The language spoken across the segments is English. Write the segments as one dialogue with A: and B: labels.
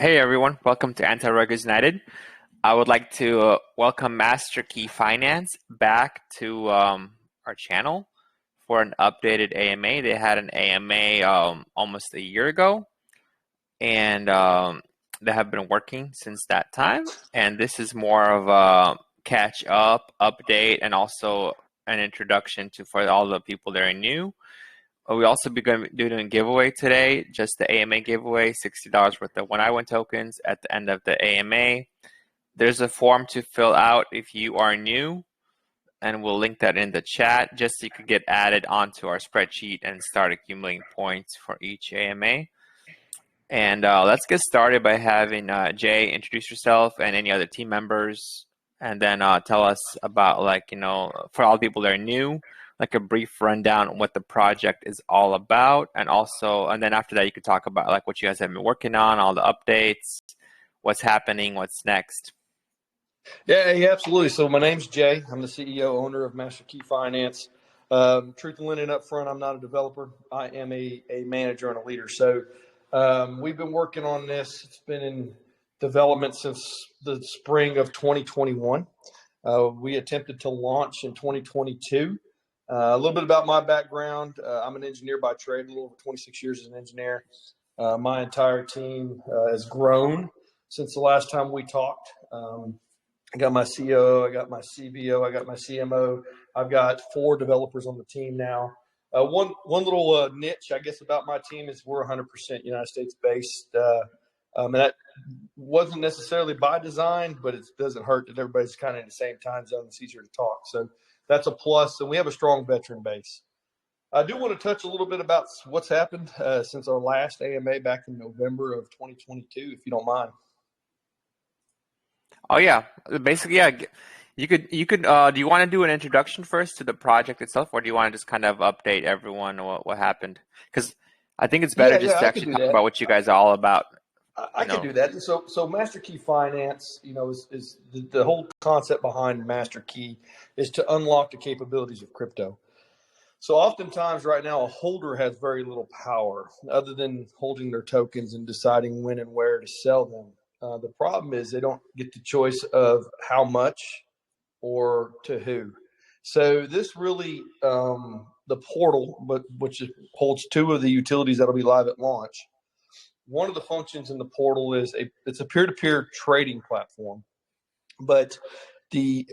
A: Hey everyone, welcome to Anti-Ruggers United. I would like to welcome Master Key Finance back to our channel for an updated AMA. They had an AMA almost a year ago, and they have been working since that time. And this is more of a catch up, update, and also an introduction to for all the people that are new. We also be going to be doing a giveaway today, just the AMA giveaway, $60 worth of When I Win tokens at the end of the AMA. There's a form to fill out if you are new, and we'll link that in the chat just so you could get added onto our spreadsheet and start accumulating points for each AMA. And let's get started by having Jay introduce yourself and any other team members, and then tell us about, for all the people that are new, like a brief rundown on what the project is all about, and then after that you could talk about like what you guys have been working on, all the updates, what's happening, what's next.
B: Yeah, absolutely. So my name's Jay. I'm the CEO, owner of Master Key Finance. Truth and lending up front, I'm not a developer. I am a manager and a leader. So we've been working on this. It's been in development since the spring of 2021. We attempted to launch in 2022. A little bit about my background. I'm an engineer by trade, a little over 26 years as an engineer. My entire team has grown since the last time we talked. I got my COO, I got my CBO, I got my CMO. I've got 4 developers on the team now. One little niche, I guess, about my team is we're 100% United States based. And that wasn't necessarily by design, but it doesn't hurt that everybody's kind of in the same time zone. It's easier to talk. So that's a plus. And we have a strong veteran base. I do want to touch a little bit about what's happened since our last AMA back in November of 2022, if you don't mind.
A: Oh yeah, basically, yeah. You could. Do you want to do an introduction first to the project itself, or do you want to just kind of update everyone on what happened? Because I think it's better to actually talk about what you guys are all about.
B: I can do that. So Master Key Finance, is the whole concept behind Master Key is to unlock the capabilities of crypto. So oftentimes right now, a holder has very little power other than holding their tokens and deciding when and where to sell them. The problem is they don't get the choice of how much or to who. So this really, the portal, which holds 2 of the utilities that'll be live at launch. One of the functions in the portal is it's a peer-to-peer trading platform, but the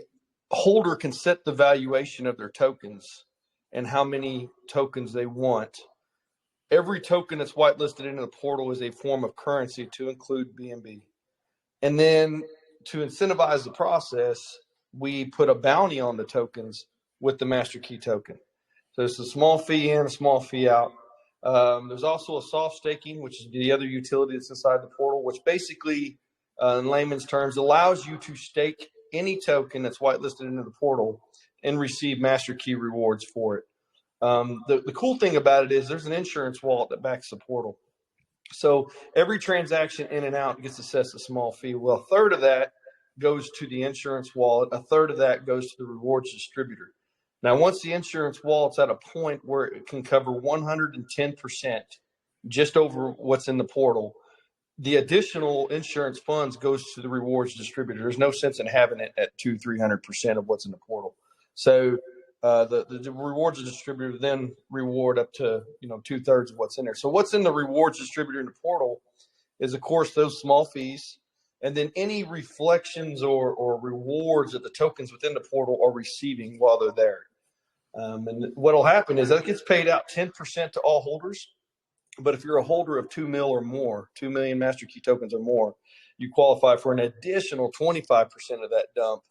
B: holder can set the valuation of their tokens and how many tokens they want. Every token that's whitelisted into the portal is a form of currency to include BNB. And then to incentivize the process, we put a bounty on the tokens with the Master Key token. So it's a small fee in, a small fee out. There's also a soft staking, which is the other utility that's inside the portal, which basically, in layman's terms, allows you to stake any token that's whitelisted into the portal and receive Master Key rewards for it. The cool thing about it is there's an insurance wallet that backs the portal. So every transaction in and out gets assessed a small fee. Well, a third of that goes to the insurance wallet. A third of that goes to the rewards distributor. Now, once the insurance wallet's at a point where it can cover 110% just over what's in the portal, the additional insurance funds goes to the rewards distributor. There's no sense in having it at 200-300% of what's in the portal. So the rewards distributor then reward up to 2/3 of what's in there. So what's in the rewards distributor in the portal is, of course, those small fees, and then any reflections or rewards that the tokens within the portal are receiving while they're there. And what will happen is that gets paid out 10% to all holders. But if you're a holder of 2 mil or more, 2 million Master Key tokens or more, you qualify for an additional 25% of that dump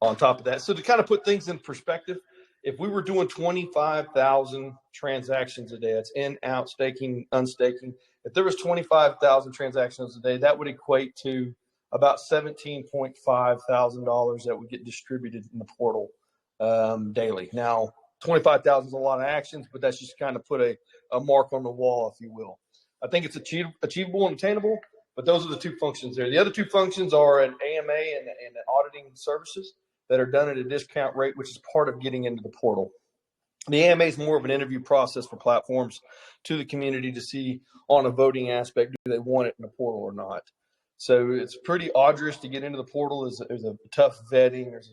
B: on top of that. So to kind of put things in perspective, if we were doing 25,000 transactions a day, that's in, out, staking, unstaking. If there was 25,000 transactions a day, that would equate to about $17.5 thousand that would get distributed in the portal daily. Now, 25,000 is a lot of actions, but that's just kind of put a mark on the wall, if you will. I think it's achievable and attainable. But those are the two functions there. The other two functions are an AMA and auditing services that are done at a discount rate, which is part of getting into the portal. The AMA is more of an interview process for platforms to the community to see on a voting aspect, do they want it in the portal or not. So it's pretty arduous to get into the portal. There's a tough vetting. There's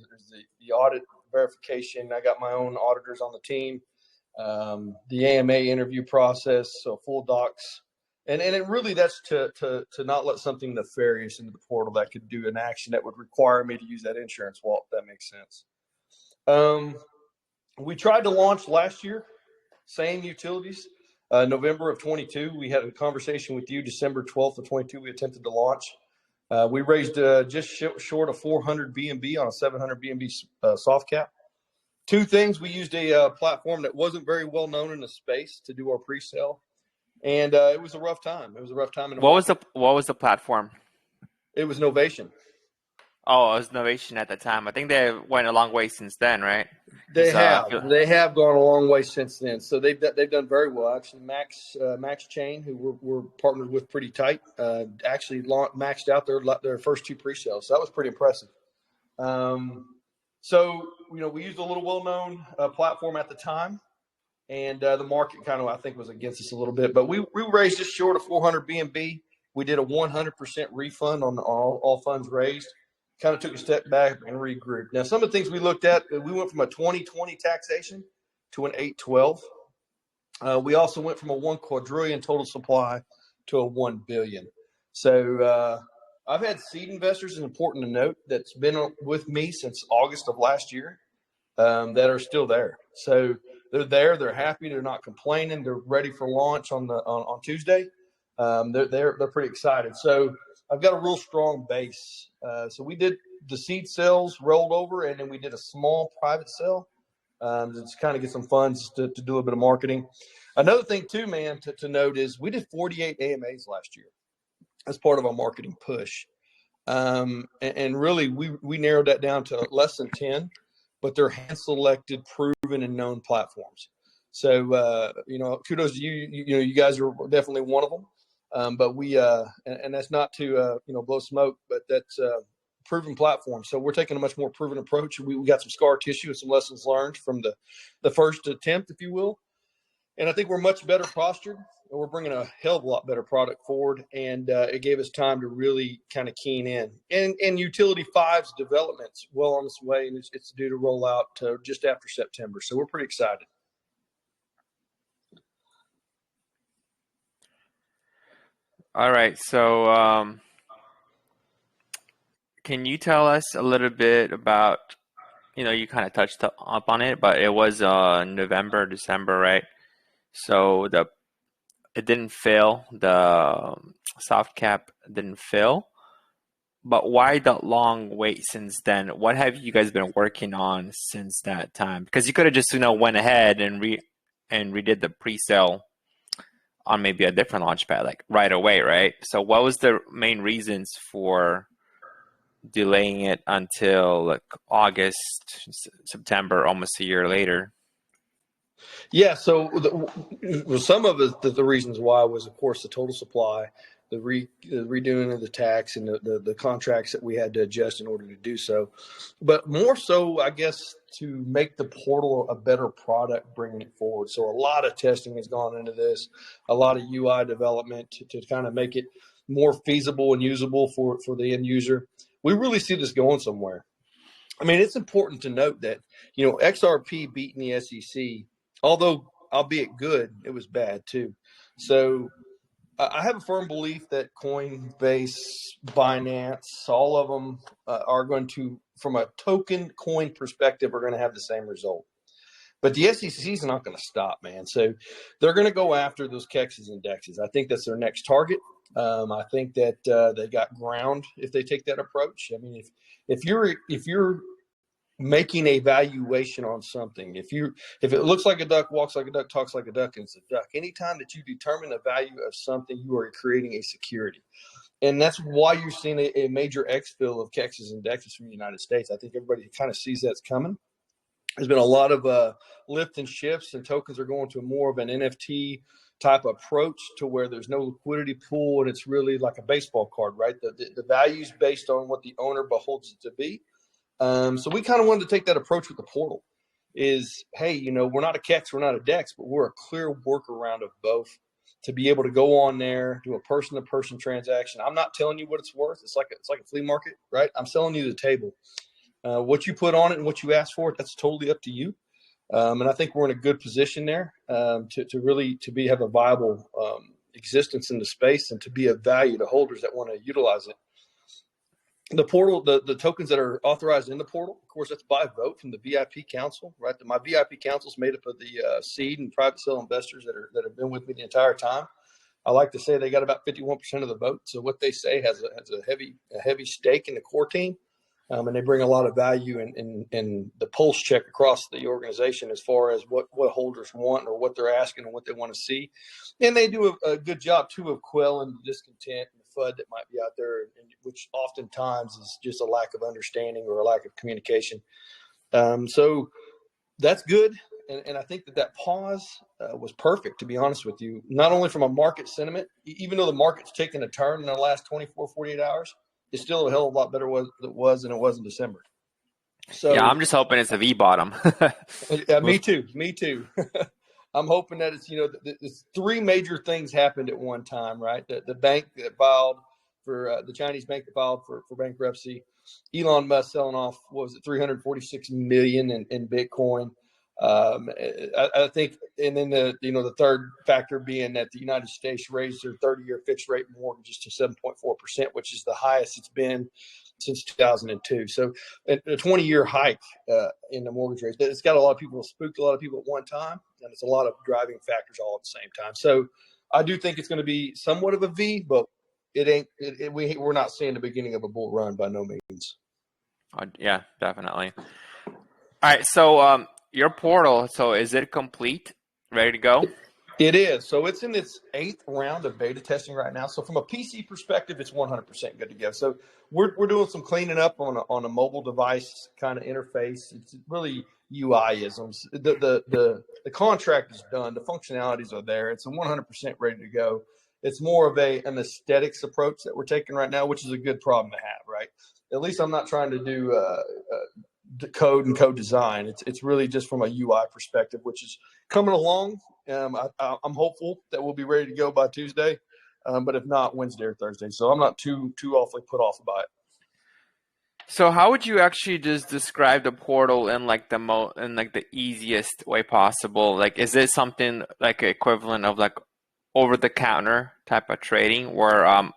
B: the audit verification. I got my own auditors on the team. The AMA interview process, so full docs. And it really, that's to not let something nefarious into the portal that could do an action that would require me to use that insurance wallet, if that makes sense. We tried to launch last year, same utilities, November of 22. We had a conversation with you, December 12th of 22. We attempted to launch. We raised just short of 400 BNB on a 700 BNB soft cap. Two things: we used a platform that wasn't very well known in the space to do our pre-sale, and it was a rough time. It was a rough time in the market.
A: What was the platform?
B: It was Novation.
A: Oh, it was Novation at the time. I think they went a long way since then, right?
B: They have gone a long way since then. So they've done very well. Actually, Max Chain, who we're partnered with pretty tight, actually maxed out their first two pre-sales. So that was pretty impressive. So we used a little well-known platform at the time, and the market kind of, I think, was against us a little bit. But we raised just short of 400 BNB. We did a 100% refund on all funds raised. Kind of took a step back and regrouped. Now, some of the things we looked at, we went from a 2020 taxation to an 812. We also went from a 1 quadrillion total supply to a 1 billion. So I've had seed investors, it's important to note, that's been with me since August of last year that are still there. So they're there, they're happy, they're not complaining, they're ready for launch on Tuesday. They're pretty excited. So I've got a real strong base. So we did the seed sales rolled over, and then we did a small private sale to kind of get some funds to do a little bit of marketing. Another thing too, man, to note is we did 48 AMAs last year as part of our marketing push. And really we narrowed that down to less than 10, but they're hand-selected, proven, and known platforms. So, kudos to you. You guys are definitely one of them. But we, and that's not to, blow smoke, but that's a proven platform. So we're taking a much more proven approach. We got some scar tissue and some lessons learned from the first attempt, if you will. And I think we're much better postured. We're bringing a hell of a lot better product forward. And it gave us time to really kind of keen in. And Utility 5's development's well on its way, and it's due to roll out just after September. So we're pretty excited.
A: All right. So can you tell us a little bit about, you kind of touched up on it, but it was November, December, right? So it didn't fill, the soft cap didn't fill, but why the long wait since then? What have you guys been working on since that time? Because you could have just, went ahead and redid the pre-sale on maybe a different launchpad, like right away, right? So what was the main reasons for delaying it until like August, September, almost a year later?
B: Yeah, so some of the reasons why was, of course, the total supply, the redoing of the tax, and the contracts that we had to adjust in order to do so. But more so, I guess, to make the portal a better product, bringing it forward. So a lot of testing has gone into this, a lot of UI development to kind of make it more feasible and usable for the end user. We really see this going somewhere. I mean, it's important to note that, XRP beating the SEC, although albeit good, it was bad too. So I have a firm belief that Coinbase, Binance, all of them are going to, from a token coin perspective, are going to have the same result. But the SEC is not going to stop, man. So they're going to go after those KEXs and DEXs. I think that's their next target. I think that they got ground if they take that approach. I mean, if you're making a valuation on something, if it looks like a duck, walks like a duck, talks like a duck, and it's a duck, anytime that you determine the value of something, you are creating a security. And that's why you're seeing a major exfil of KEXs and DEXs from the United States. I think everybody kind of sees that's coming. There's been a lot of lift and shifts, and tokens are going to more of an NFT type of approach to where there's no liquidity pool and it's really like a baseball card, right? The value is based on what the owner beholds it to be. So we kind of wanted to take that approach with the portal is, hey, we're not a KEX, we're not a DEX, but we're a clear workaround of both to be able to go on there, do a person-to-person transaction. I'm not telling you what it's worth. It's like a flea market, right? I'm selling you the table. What you put on it and what you ask for it, that's totally up to you. And I think we're in a good position there to really have a viable existence in the space and to be of value to holders that want to utilize it. The portal, the tokens that are authorized in the portal, of course, that's by vote from the VIP council, right? My VIP council is made up of the seed and private sale investors that have been with me the entire time. I like to say they got about 51% of the vote. So what they say has a heavy stake in the core team. And they bring a lot of value in the pulse check across the organization as far as what holders want or what they're asking and what they want to see. And they do a good job, too, of quelling the discontent and the FUD that might be out there, which oftentimes is just a lack of understanding or a lack of communication. So that's good. And I think that pause was perfect, to be honest with you, not only from a market sentiment, even though the market's taken a turn in the last 24, 48 hours, it's still a hell of a lot better than it was in December. So
A: yeah, I'm just hoping it's a V bottom.
B: me too. I'm hoping that it's three major things happened at one time, right? The bank that filed for the Chinese bank that filed for bankruptcy, Elon Musk selling off, what was it, 346 million in Bitcoin. I think, and then the third factor being that the United States raised their 30-year fixed rate mortgages to 7.4%, which is the highest it's been since 2002. So a 20-year hike in the mortgage rates. It's got a lot of people, spooked a lot of people at one time, and it's a lot of driving factors all at the same time. So I do think it's going to be somewhat of a V, but it ain't. We're not seeing the beginning of a bull run by no means.
A: Yeah, definitely. All right, so your portal, so is it complete, ready to go?
B: It is. So it's in its 8th round of beta testing right now. So from a PC perspective, it's 100% good to go. So we're doing some cleaning up on a mobile device kind of interface. It's really UI-isms. The contract is done. The functionalities are there. It's 100% ready to go. It's more of an aesthetics approach that we're taking right now, which is a good problem to have, right? At least I'm not trying to do code and code design. It's really just from a UI perspective, which is coming along. I'm hopeful that we'll be ready to go by Tuesday, but if not, Wednesday or Thursday. So I'm not too awfully put off about it.
A: So how would you actually just describe the portal in like the easiest way possible? Like, is it something like equivalent of like over the counter type of trading where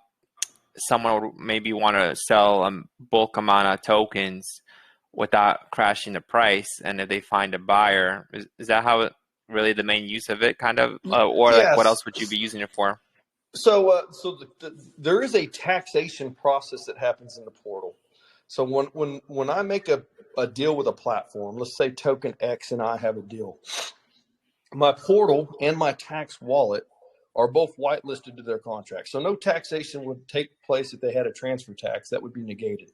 A: someone would maybe want to sell a bulk amount of tokens without crashing the price, and if they find a buyer, is that how really the main use of it kind of, or
B: Yes.
A: like what else would you be using it for?
B: So there is a taxation process that happens in the portal. So when I make a deal with a platform, let's say Token X and I have a deal, my portal and my tax wallet are both whitelisted to their contract. So no taxation would take place if they had a transfer tax. That would be negated.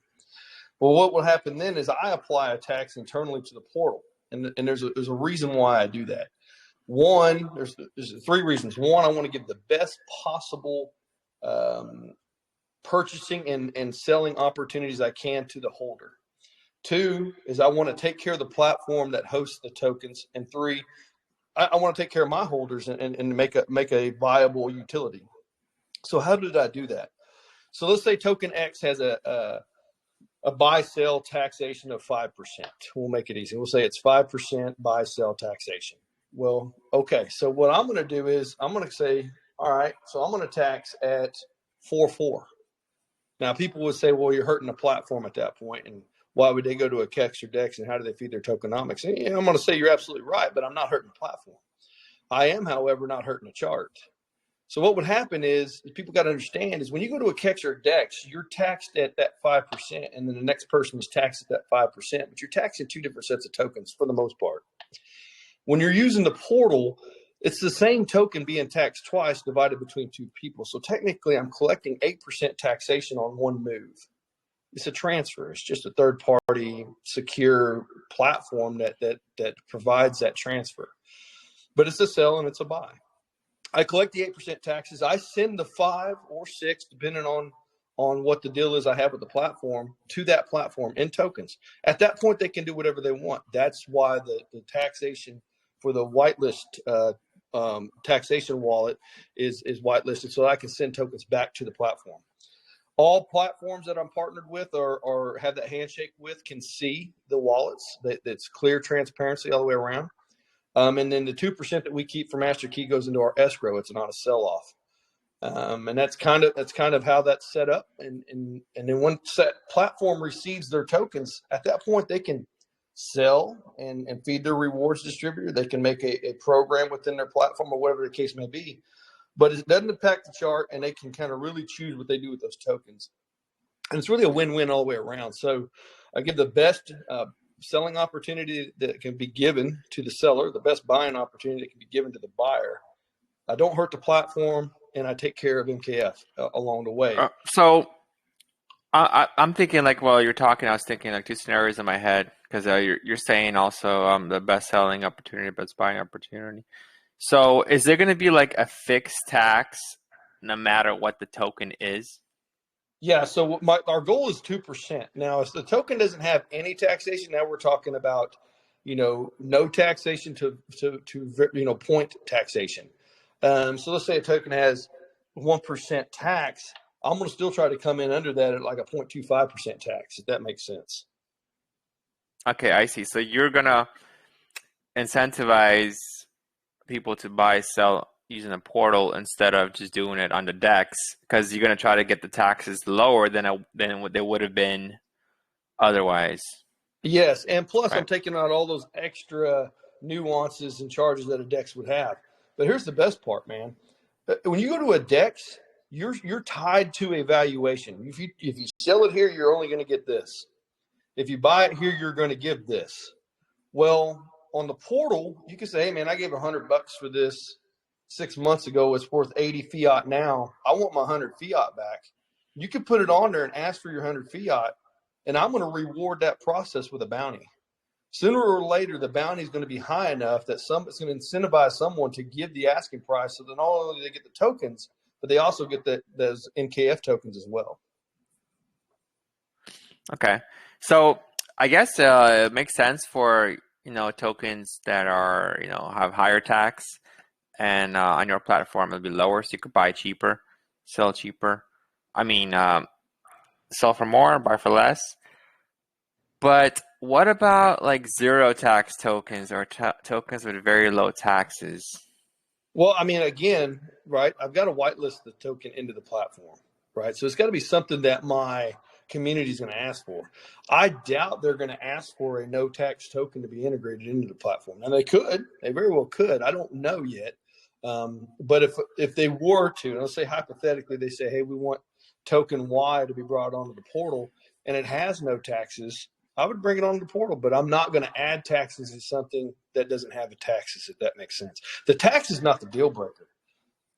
B: Well, what will happen then is I apply a tax internally to the portal. And there's a reason why I do that. One, there's three reasons. One, I want to give the best possible purchasing and selling opportunities I can to the holder. Two is I want to take care of the platform that hosts the tokens. And three, I want to take care of my holders and make a viable utility. So how did I do that? So let's say Token X has a buy-sell taxation of 5%. We'll make it easy. We'll say it's 5% buy-sell taxation. Well, okay. So what I'm going to do is I'm going to say, all right, so I'm going to tax at 4.4. Now, people would say, well, you're hurting the platform at that point, and why would they go to a KEX or DEX, and how do they feed their tokenomics? And I'm going to say you're absolutely right, but I'm not hurting the platform. I am, however, not hurting the chart. So what would happen is people got to understand is when you go to a KEX or DEX, you're taxed at that 5%, and then the next person is taxed at that 5%, but you're taxing two different sets of tokens for the most part. When you're using the portal, it's the same token being taxed twice divided between two people. So technically, I'm collecting 8% taxation on one move. It's a transfer. It's just a third-party secure platform that provides that transfer. But it's a sell and it's a buy. I collect the 8% taxes. I send the 5 or 6, depending on what the deal is I have with the platform, to that platform in tokens. At that point, they can do whatever they want. That's why the taxation for the whitelist taxation wallet is whitelisted, so I can send tokens back to the platform. All platforms that I'm partnered with or have that handshake with can see the wallets. That's clear transparency all the way around. And then the 2% that we keep for Master Key goes into our escrow. It's not a sell-off. And that's kind of how that's set up. And then once that platform receives their tokens, at that point they can sell and feed their rewards distributor. They can make a program within their platform or whatever the case may be. But it doesn't impact the chart, and they can kind of really choose what they do with those tokens. And it's really a win-win all the way around. So I give the best selling opportunity that can be given to the seller, the best buying opportunity that can be given to the buyer. I don't hurt the platform, and I take care of MKF along the way.
A: So I'm thinking like while you're talking, I was thinking like two scenarios in my head because you're saying also the best selling opportunity, best buying opportunity. So is there going to be like a fixed tax no matter what the token is?
B: Yeah, so our goal is 2%. Now, if the token doesn't have any taxation, now we're talking about, no taxation to point taxation. So let's say a token has 1% tax. I'm going to still try to come in under that at like a 0.25% tax, if that makes sense.
A: Okay, I see. So you're going to incentivize people to buy, sell using a portal instead of just doing it on the DEX because you're going to try to get the taxes lower than what they would have been otherwise.
B: Yes, and plus
A: Right.
B: I'm taking out all those extra nuances and charges that a DEX would have. But here's the best part, man. When you go to a DEX, you're tied to a valuation. If you sell it here, you're only going to get this. If you buy it here, you're going to give this. Well, on the portal, you can say, "Hey, man, I gave $100 for this 6 months ago. It's worth 80 fiat now. I want my 100 fiat back." You can put it on there and ask for your 100 fiat, and I'm going to reward that process with a bounty. Sooner or later, the bounty is going to be high enough that it's going to incentivize someone to give the asking price, so that not only do they get the tokens, but they also get those NKF tokens as well.
A: Okay, so I guess it makes sense for tokens that are have higher tax, and on your platform it'll be lower, so you could buy cheaper, sell cheaper. I mean, sell for more, buy for less. But what about like zero tax tokens or tokens with very low taxes?
B: Well, I mean, again, right, I've got to whitelist the token into the platform, right? So it's got to be something that my community is going to ask for. I doubt they're going to ask for a no tax token to be integrated into the platform. Now they very well could. I don't know yet. But if they were to, let's say hypothetically, they say, "Hey, we want token Y to be brought onto the portal," and it has no taxes, I would bring it onto the portal, but I'm not going to add taxes to something that doesn't have the taxes, if that makes sense. The tax is not the deal breaker.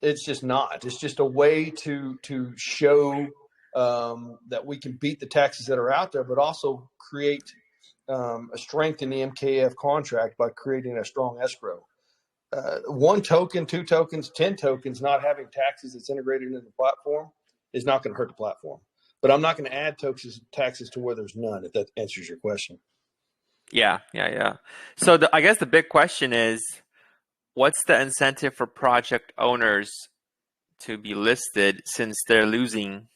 B: It's just not. It's just a way to show that we can beat the taxes that are out there, but also create a strength in the MKF contract by creating a strong escrow. One token, 2 tokens, 10 tokens, not having taxes that's integrated into the platform is not going to hurt the platform. But I'm not going to add taxes to where there's none, if that answers your question.
A: Yeah. So I guess the big question is, what's the incentive for project owners to be listed since they're losing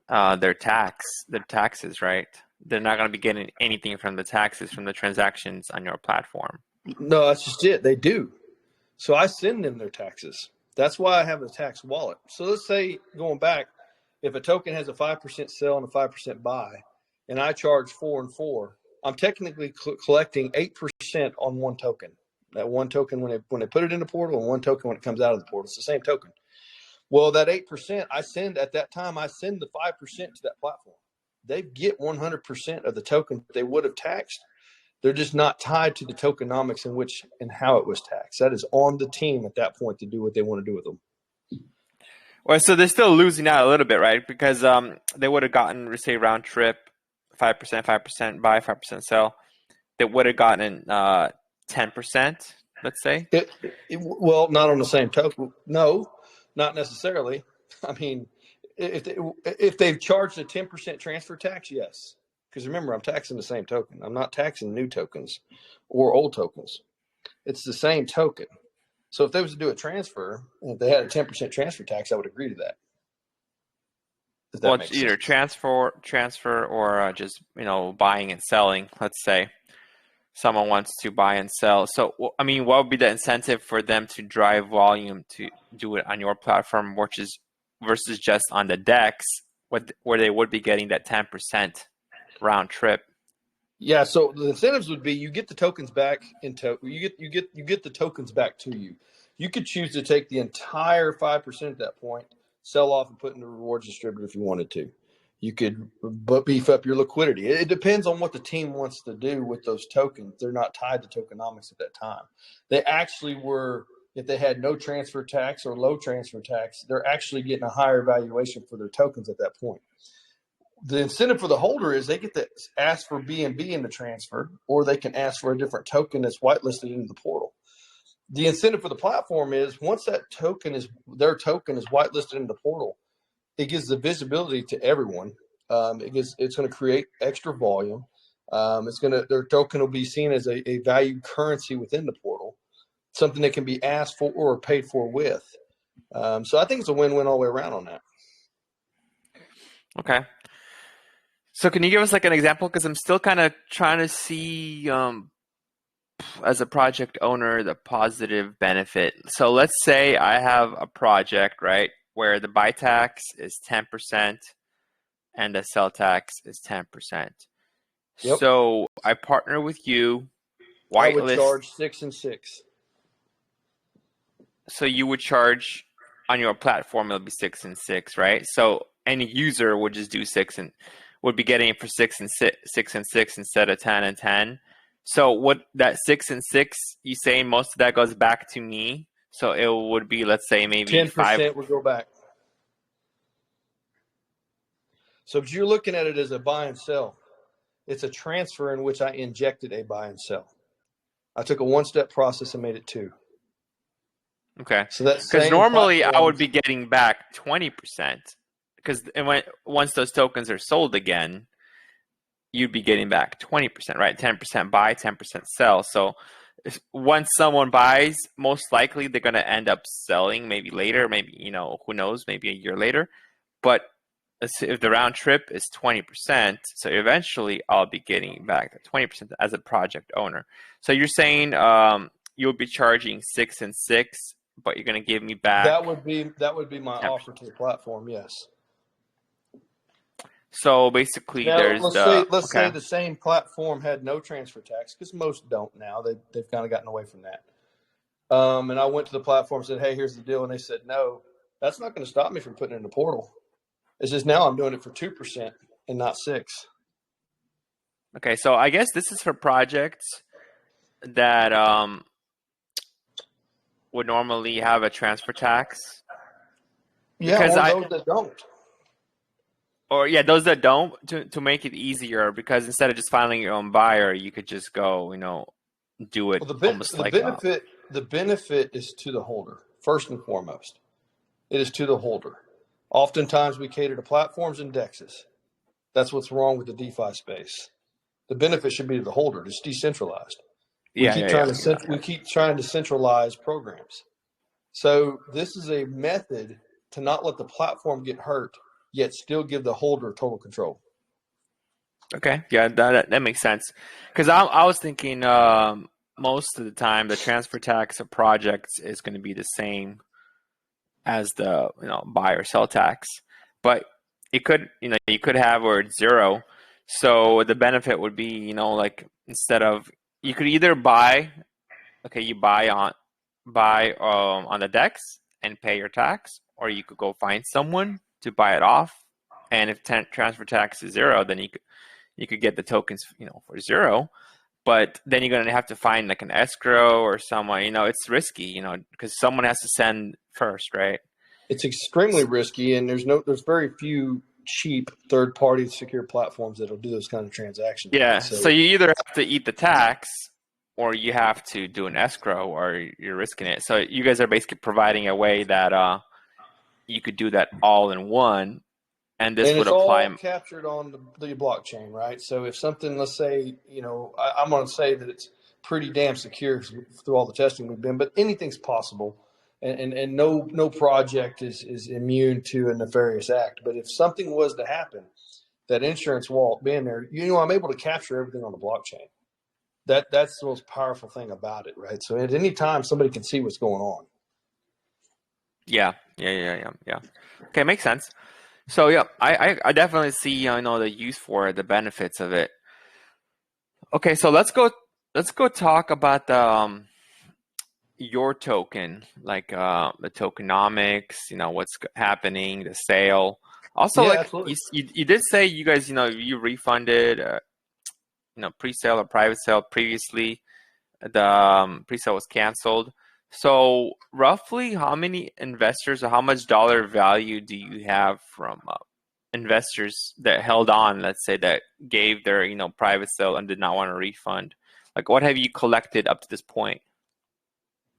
A: their taxes, right? They're not going to be getting anything from the taxes from the transactions on your platform.
B: No, that's just it. They do. So I send them their taxes. That's why I have a tax wallet. So let's say, going back, if a token has a 5% sell and a 5% buy, and I charge 4 and 4, I'm technically collecting 8% on one token. That one token when they put it in the portal, and one token when it comes out of the portal. It's the same token. Well, that 8% I send at that time, I send the 5% to that platform. They get 100% of the token they would have taxed. They're just not tied to the tokenomics in which and how it was taxed. That is on the team at that point to do what they want to do with them.
A: Well, so they're still losing out a little bit, right? Because they would have gotten, say, round trip, 5% buy, 5% sell. They would have gotten 10%, let's say?
B: Well, not on the same token. No, not necessarily. I mean, if they've charged a 10% transfer tax, yes. Because remember, I'm taxing the same token. I'm not taxing new tokens or old tokens. It's the same token. So if they was to do a transfer, and if they had a 10% transfer tax, I would agree to that. If
A: Well,
B: that
A: it's
B: makes
A: either
B: sense.
A: transfer or just buying and selling. Let's say someone wants to buy and sell. So I mean, what would be the incentive for them to drive volume to do it on your platform, which is versus just on the DEX, where they would be getting that 10% round trip?
B: Yeah, so the incentives would be you get the tokens back you get the tokens back to you. You could choose to take the entire 5% at that point, sell off and put in the rewards distributor if you wanted to. You could beef up your liquidity. It depends on what the team wants to do with those tokens. They're not tied to tokenomics at that time. They actually were, if they had no transfer tax or low transfer tax, they're actually getting a higher valuation for their tokens at that point. The incentive for the holder is they get to ask for BNB in the transfer, or they can ask for a different token that's whitelisted into the portal. The incentive for the platform is once their token is whitelisted into the portal, it gives the visibility to everyone. It's going to create extra volume. Their token will be seen as a valued currency within the portal, something that can be asked for or paid for with. So I think it's a win-win all the way around on that.
A: Okay. So can you give us like an example? Because I'm still kind of trying to see, as a project owner, the positive benefit. So let's say I have a project, right, where the buy tax is 10% and the sell tax is 10%.
B: Yep.
A: So I partner with you,
B: I would
A: whitelist.
B: charge 6 and 6.
A: So you would charge on your platform, it'll be 6 and 6, right? So any user would just do 6 and would be getting it for 6 and 6 instead of 10 and 10. So what that 6 and 6, you saying most of that goes back to me? So it would be, let's say, maybe 5.
B: 10% would go back. So if you're looking at it as a buy and sell, it's a transfer in which I injected a buy and sell. I took a one-step process and made it 2.
A: Okay.
B: So that
A: Because
B: same
A: normally I
B: platform,
A: would be getting back 20%. Because once those tokens are sold again, you'd be getting back 20%, right? 10% buy, 10% sell. So once someone buys, most likely they're going to end up selling maybe later, maybe, who knows, maybe a year later. But if the round trip is 20%, so eventually I'll be getting back the 20% as a project owner. So you're saying you'll be charging 6 and 6, but you're going to give me back
B: that would be my
A: 10%.
B: offer to the platform, yes.
A: So basically
B: Now
A: there's the,
B: let's say
A: okay.
B: the same platform had no transfer tax, because most don't now. They've kind of gotten away from that. And I went to the platform and said, hey, here's the deal. And they said, no, that's not going to stop me from putting it in the portal. It's just now I'm doing it for 2% and not 6.
A: Okay, so I guess this is for projects that would normally have a transfer tax.
B: Yeah,
A: Because
B: or those that don't.
A: those that don't, to make it easier, because instead of just finding your own buyer, you could just go, do it
B: Well,
A: almost like
B: the benefit is to the holder first and foremost. It is to the holder. Oftentimes we cater to platforms and dexes. That's what's wrong with the DeFi space. The benefit should be to the holder. It's decentralized. We keep trying to centralize programs. So this is a method to not let the platform get hurt, yet still give the holder total control.
A: Okay, yeah, that makes sense. Because I was thinking most of the time the transfer tax of projects is going to be the same as the buy or sell tax, but it could you could have where it's 0. So the benefit would be like instead of you could either buy, okay, you buy on the DEX and pay your tax, or you could go find someone to buy it off, and if transfer tax is 0, then you could get the tokens for 0. But then you're going to have to find like an escrow or someone, it's risky, because someone has to send first, right?
B: It's extremely risky, and there's very few cheap third-party secure platforms that'll do those kind of transactions.
A: Yeah. So you either have to eat the tax or you have to do an escrow, or you're risking it. So you guys are basically providing a way that you could do that all in one, and this
B: And
A: would
B: it's
A: apply.
B: all captured on the blockchain, right? So if something, let's say, I'm going to say that it's pretty damn secure through all the testing we've been, but anything's possible. And no project is immune to a nefarious act. But if something was to happen, that insurance wallet being there, I'm able to capture everything on the blockchain. That's the most powerful thing about it, right? So at any time, somebody can see what's going on.
A: Yeah. Okay, makes sense. So yeah, I definitely see the use for it, the benefits of it. Okay, so let's go talk about your token, like the tokenomics, what's happening, the sale. Also,
B: Yeah,
A: like
B: absolutely.
A: you did say you guys, you refunded, pre-sale or private sale previously. The pre-sale was canceled. So roughly how many investors or how much dollar value do you have from investors that held on, let's say, that gave their, private sale and did not want a refund? Like, what have you collected up to this point?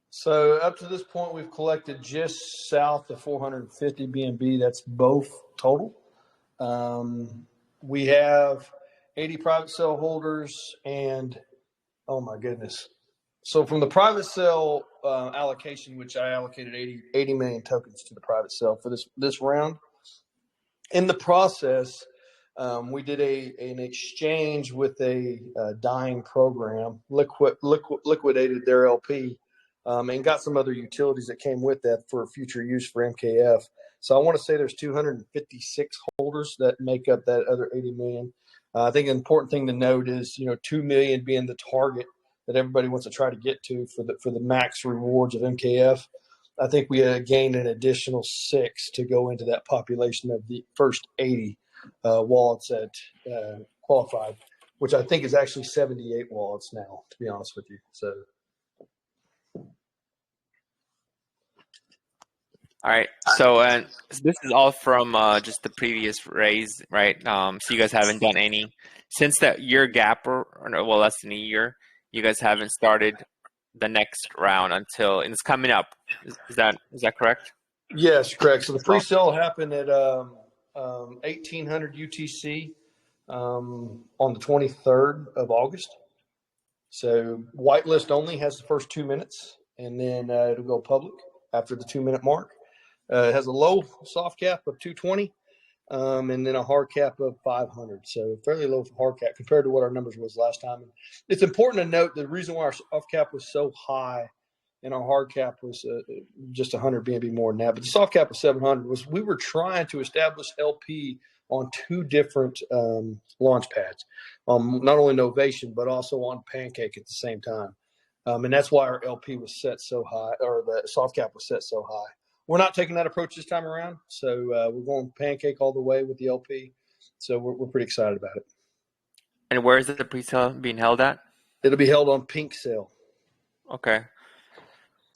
B: So up to this point, we've collected just south of 450 BNB. That's both total. We have 80 private sale holders, and oh my goodness. So from the private sale allocation, which I allocated 80 million tokens to the private sale for this round. In the process, we did an exchange with a dying program, liquidated their LP, and got some other utilities that came with that for future use for MKF. So I want to say there's 256 holders that make up that other 80 million. I think an important thing to note is 2 million being the target that everybody wants to try to get to for the max rewards of MKF. I think we gained an additional 6 to go into that population of the first 80 wallets that qualified, which I think is actually 78 wallets now, to be honest with you. So,
A: All right. So, and this is all from just the previous raise, right? So you guys haven't done any since that year gap, or no, well, less than a year. You guys haven't started the next round until, and it's coming up. Is that correct?
B: yes, correct. So the
A: As well.
B: pre-sale happened at 1800 UTC on the 23rd of August. So whitelist only has the first 2 minutes, and then it'll go public after the 2 minute mark. It has a low soft cap of 220, and then a hard cap of 500. So fairly low hard cap compared to what our numbers was last time. And it's important to note the reason why our soft cap was so high and our hard cap was just 100 BNB more than that, but the soft cap was 700. Was we were trying to establish LP on 2 different launch pads, not only Novation but also on Pancake at the same time, and that's why our LP was set so high, or the soft cap was set so high. We're not taking that approach this time around, so we're going Pancake all the way with the LP. So we're pretty excited about it.
A: And where is the pre-sale being held at?
B: It'll be held on Pink Sale.
A: Okay.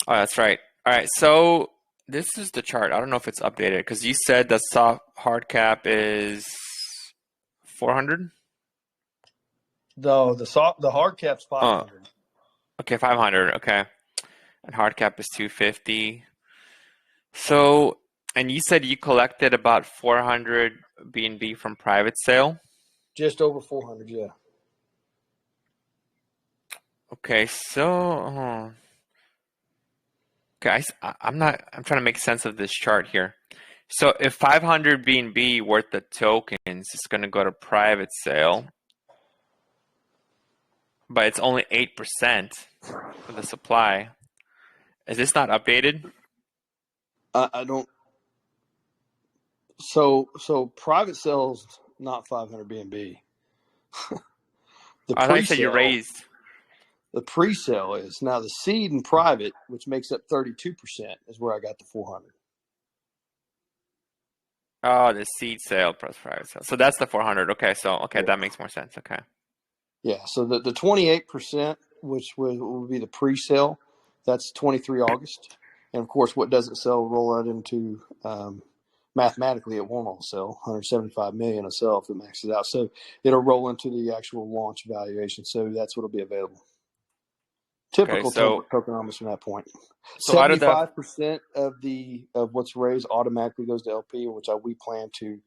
A: Oh, that's right. All right. So this is the chart. I don't know if it's updated because you said the soft hard cap is 400.
B: No, the hard cap's
A: Oh,
B: 500.
A: okay, 500. Okay, and hard cap is 250. So, and you said you collected about 400 BNB from private sale.
B: Just over 400, yeah.
A: Okay, so guys, I'm not. I'm trying to make sense of this chart here. So, if 500 BNB worth of tokens is going to go to private sale, but it's only 8% of the supply, is this not updated?
B: I don't. So private sales not 500 BNB. The
A: I thought you said you
B: pre-sale,
A: raised.
B: the pre-sale is now the seed and private, which makes up 32%, is where I got the 400.
A: Oh, the seed sale plus private sale. So that's the 400. Okay, so okay,
B: Yeah.
A: that makes more sense. Okay.
B: Yeah. So the 28%, which would be the pre-sale, that's 23 August. And of course, what doesn't sell, roll out into mathematically, it won't all sell. 175 million will sell if it maxes out. So it'll roll into the actual launch valuation. So that's what'll be available. Typical
A: so
B: tokenomics from that point.
A: out of the
B: 75% of what's raised automatically goes to LP, which we plan to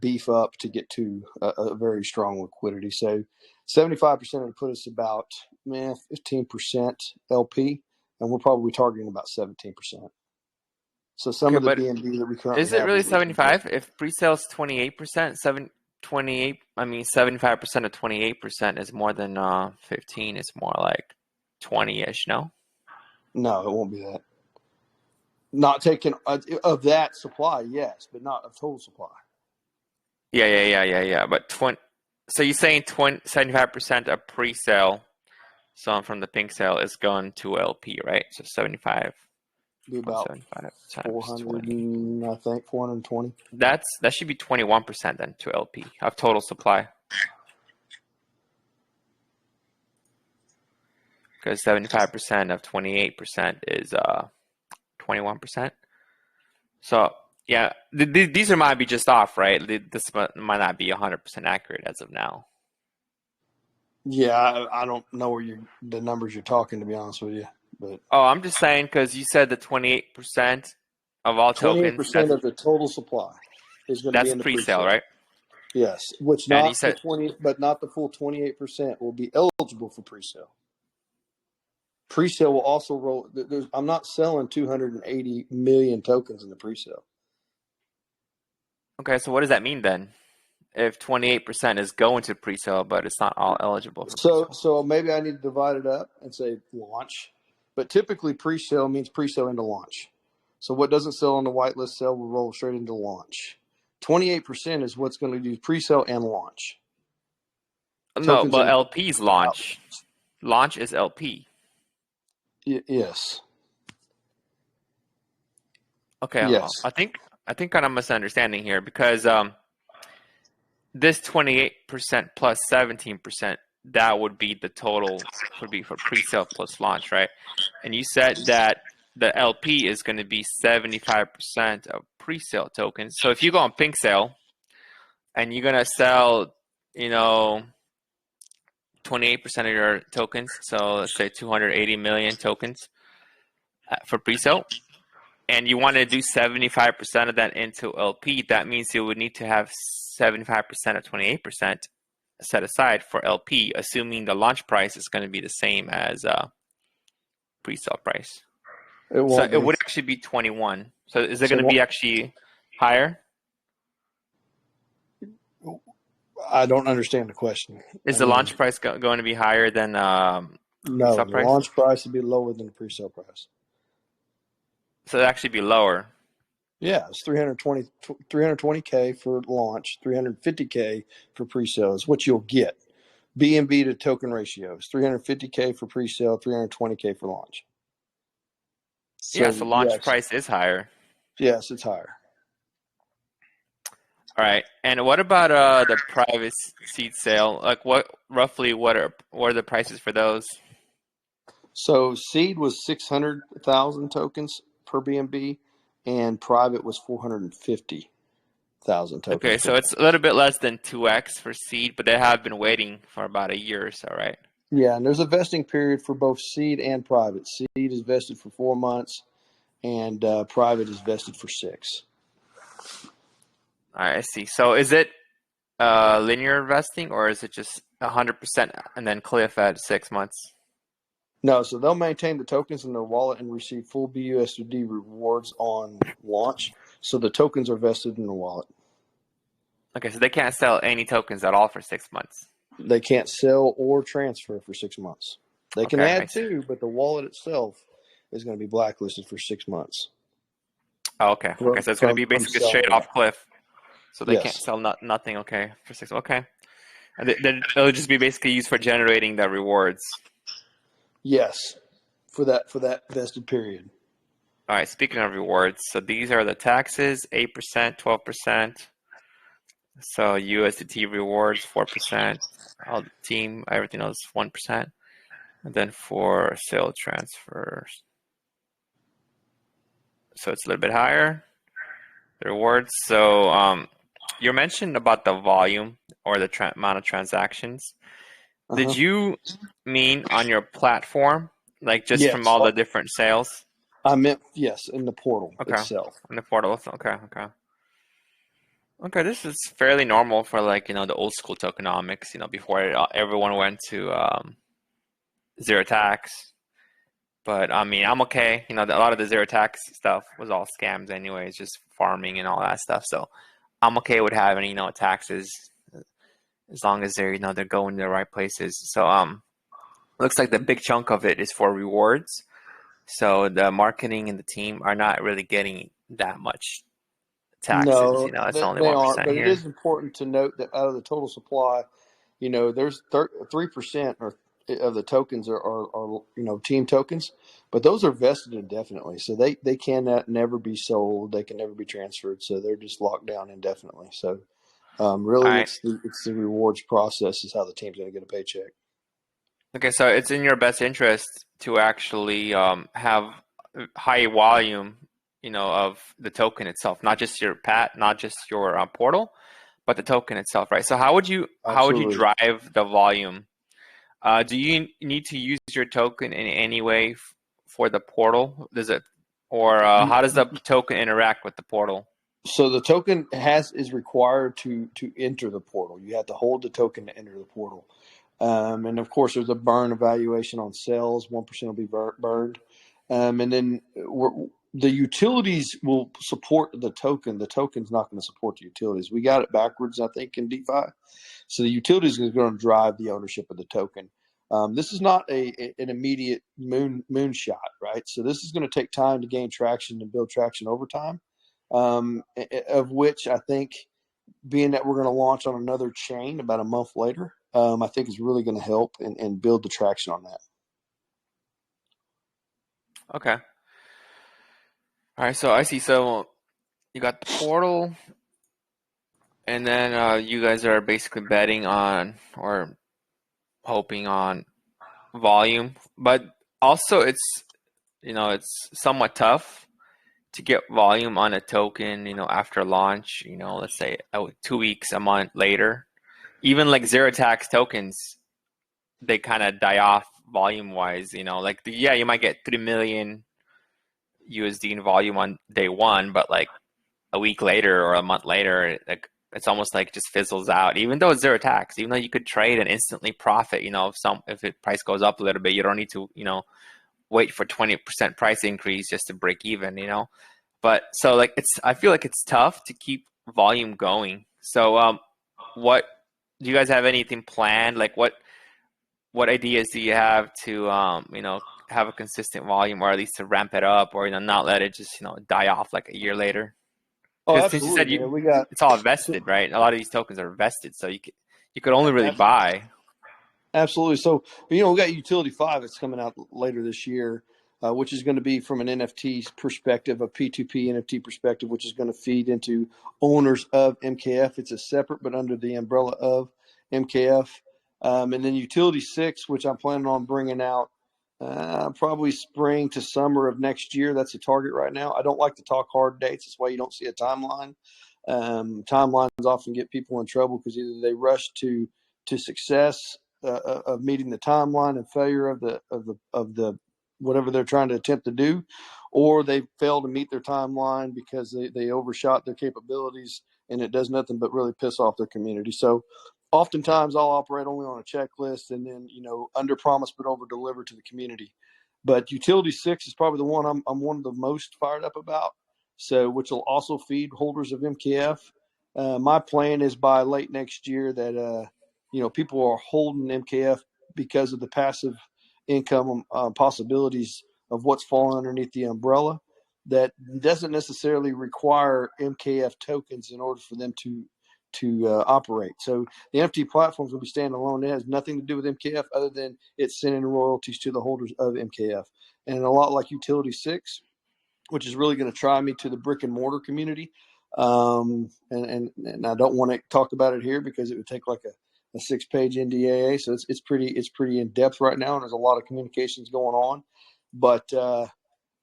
B: beef up to get to a very strong liquidity. So 75% would put us about 15% LP, and we're probably targeting about 17%. So some of the
A: but
B: BNB that we currently
A: is it
B: have
A: really
B: is
A: 75? If pre-sale's 28%, 75% of 28% is more than 15. It's more like 20-ish, no?
B: No, it won't be that. Not taking of that supply, yes, but not of total supply.
A: Yeah. But so you're saying 75% of pre-sale, so from the pink sale, is going to LP, right? So 75.
B: Be about
A: 75 times
B: 400,
A: 20.
B: I think 420.
A: That should be 21% then to LP of total supply. Because 75% of 28% is 21%. So yeah, these might be just off, right? This might not be 100% accurate as of now.
B: Yeah, I don't know the numbers you're talking, to be honest with you. But
A: Oh, I'm just saying because you said the 28% of all tokens.
B: 28% of the total supply is going to be
A: That's
B: in the
A: pre-sale,
B: pre-sale.
A: right?
B: Yes, which
A: And you
B: not the
A: said
B: 20, but not the full 28% will be eligible for pre-sale. Pre-sale will also roll. I'm not selling 280 million tokens in the pre-sale.
A: okay. So what does that mean then? If 28% is going to pre-sale, but it's not all eligible for
B: So
A: pre-sale.
B: so maybe I need to divide it up and say launch. But typically pre-sale means pre-sale into launch. So what doesn't sell on the whitelist sale will roll straight into launch. 28% is what's going to do pre-sale and launch.
A: No,
B: Tokens
A: but
B: in
A: LP's launch. Launch is LP.
B: Yes.
A: Okay,
B: Yes.
A: I think kind of misunderstanding here because this 28% plus 17%, that would be the total, would be for pre-sale plus launch, right? And you said that the LP is going to be 75% of pre-sale tokens. So if you go on pink sale and you're going to sell, 28% of your tokens, so let's say 280 million tokens for pre-sale, and you want to do 75% of that into LP, that means you would need to have 75% of 28% set aside for LP, assuming the launch price is going to be the same as pre-sale price.
B: It won't
A: So
B: be.
A: it would actually be 21. So is it
B: So
A: going to be actually higher?
B: I don't understand the question.
A: Is the launch price going to be higher than
B: No,
A: pre-sale
B: the
A: price?
B: launch price would be lower than the pre-sale price.
A: So it'd actually be lower.
B: Yeah, it's 320K for launch, 350K for pre-sale is what you'll get. BNB to token ratio is 350K for pre-sale, 320K for launch.
A: Yeah,
B: So
A: so launch
B: yes,
A: price is higher.
B: yes, it's higher.
A: All right. And what about the private seed sale? Like what are the prices for those?
B: So seed was 600,000 tokens per BNB, and private was 450,000 tokens
A: Okay,
B: per
A: so it's
B: BNB.
A: a little bit less than 2x for seed, but they have been waiting for about a year or so, right?
B: Yeah, and there's a vesting period for both seed and private. Seed is vested for 4 months, and private is vested for 6.
A: All right, I see. So is it linear vesting or is it just 100% and then cliff at 6 months?
B: No, so they'll maintain the tokens in their wallet and receive full BUSD rewards on launch. So the tokens are vested in the wallet.
A: Okay, so they can't sell any tokens at all for 6 months.
B: They can't sell or transfer for 6 months. They can
A: Okay, I
B: add
A: see.
B: to, but the wallet itself is going to be blacklisted for 6 months.
A: Oh, okay. Okay, so it's going to be
B: From
A: basically straight
B: selling
A: off
B: it.
A: cliff. So they can't
B: Yes.
A: sell nothing, okay, for 6. Okay. And it'll just be basically used for generating the rewards.
B: Yes. For that vested period.
A: All right, speaking of rewards, so these are the taxes, 8%, 12%. So USDT rewards, 4%. All the team, everything else, 1%. And then for sale transfers, so it's a little bit higher, the rewards. So you mentioned about the volume or the amount of transactions.
B: Uh-huh.
A: Did you mean on your platform Like just from
B: Yes,
A: all the different sales?
B: I meant yes in the portal
A: Okay.
B: itself.
A: In the portal. Okay, okay. Okay, this is fairly normal for like, the old school tokenomics, before everyone went to zero tax. But I mean, I'm okay. A lot of the zero tax stuff was all scams anyways, just farming and all that stuff. So I'm okay with having, taxes as long as they're going to the right places. So looks like the big chunk of it is for rewards. So the marketing and the team are not really getting that much taxes.
B: No,
A: It's only
B: they aren't.
A: 1%
B: But it
A: here.
B: is important to note that out of the total supply, there's 3% or of the tokens are team tokens, but those are vested indefinitely, so they cannot never be sold. They can never be transferred, so they're just locked down indefinitely. So
A: All
B: really,
A: right.
B: it's the rewards process is how the team's going to get a paycheck.
A: Okay, so it's in your best interest to actually have high volume, of the token itself, not just your not just your portal, but the token itself, right? So how would you
B: Absolutely.
A: drive the volume? Do you need to use your token in any way for the portal? Does it, or how does the token interact with the portal?
B: So the token is required to enter the portal. You have to hold the token to enter the portal. And of course, there's a burn evaluation on sales. 1% will be burned. And then the utilities will support the token. The token's not going to support the utilities. We got it backwards, I think, in DeFi. So the utilities is going to drive the ownership of the token. This is not an immediate moonshot, right? So this is going to take time to gain traction and build traction over time. Of which I think, being that we're going to launch on another chain about a month later, I think is really going to help and build the traction on that.
A: Okay. All right. So I see. So you got the portal, and then you guys are basically betting on or hoping on volume, but also it's somewhat tough to get volume on a token, after launch, let's say 2 weeks, a month later. Even like zero tax tokens, they kind of die off volume wise, like yeah, you might get 3 million USD in volume on day one, but like a week later or a month later, like it's almost like it just fizzles out. Even though it's zero tax, even though you could trade and instantly profit, if the price goes up a little bit, you don't need to, wait for 20% price increase just to break even. But so like I feel like it's tough to keep volume going. So what do you guys have anything planned? Like what ideas do you have to have a consistent volume, or at least to ramp it up, or not let it just die off like a year later?
B: Oh,
A: Because since you said
B: absolutely, man. We got
A: it's all
B: so,
A: vested, right? A lot of these tokens are vested, so you could only really buy.
B: absolutely. So, we got Utility 5 that's coming out later this year, which is going to be from an NFT perspective, a P2P NFT perspective, which is going to feed into owners of MKF. It's a separate, but under the umbrella of MKF. And then Utility 6, which I'm planning on bringing out probably spring to summer of next year. That's a target right now. I don't like to talk hard dates. That's why you don't see a timeline. Timelines often get people in trouble because either they rush to success of meeting the timeline and failure of the whatever they're trying to attempt to do, or they fail to meet their timeline because they overshot their capabilities and it does nothing but really piss off their community. So oftentimes I'll operate only on a checklist and then under promise but over deliver to the community. But Utility 6 is probably the one I'm one of the most fired up about. So which will also feed holders of MKF. My plan is by late next year that people are holding MKF because of the passive income possibilities of what's falling underneath the umbrella. That doesn't necessarily require MKF tokens in order for them to operate. So the NFT platforms will be standalone. It has nothing to do with MKF other than it's sending royalties to the holders of MKF. And a lot like Utility 6, which is really going to try me to the brick and mortar community. And I don't want to talk about it here because it would take like a 6-page NDAA. So it's pretty in depth right now, and there's a lot of communications going on. But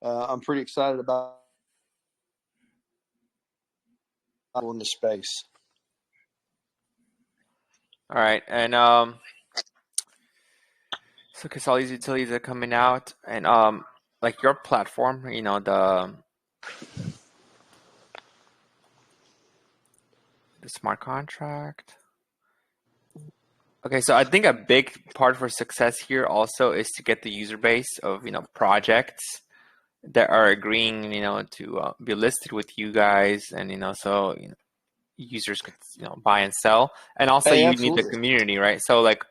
B: I'm pretty excited about in this space.
A: All right, and So because all these utilities are coming out, and like your platform, you know, the smart contract. Okay, so I think a big part for success here also is to get the user base of, you know, projects that are agreeing, you know, to be listed with you guys, and you know, so you know, users could, you know, buy and sell, and also
B: Hey,
A: you need the
B: absolutely.
A: community, right? So like,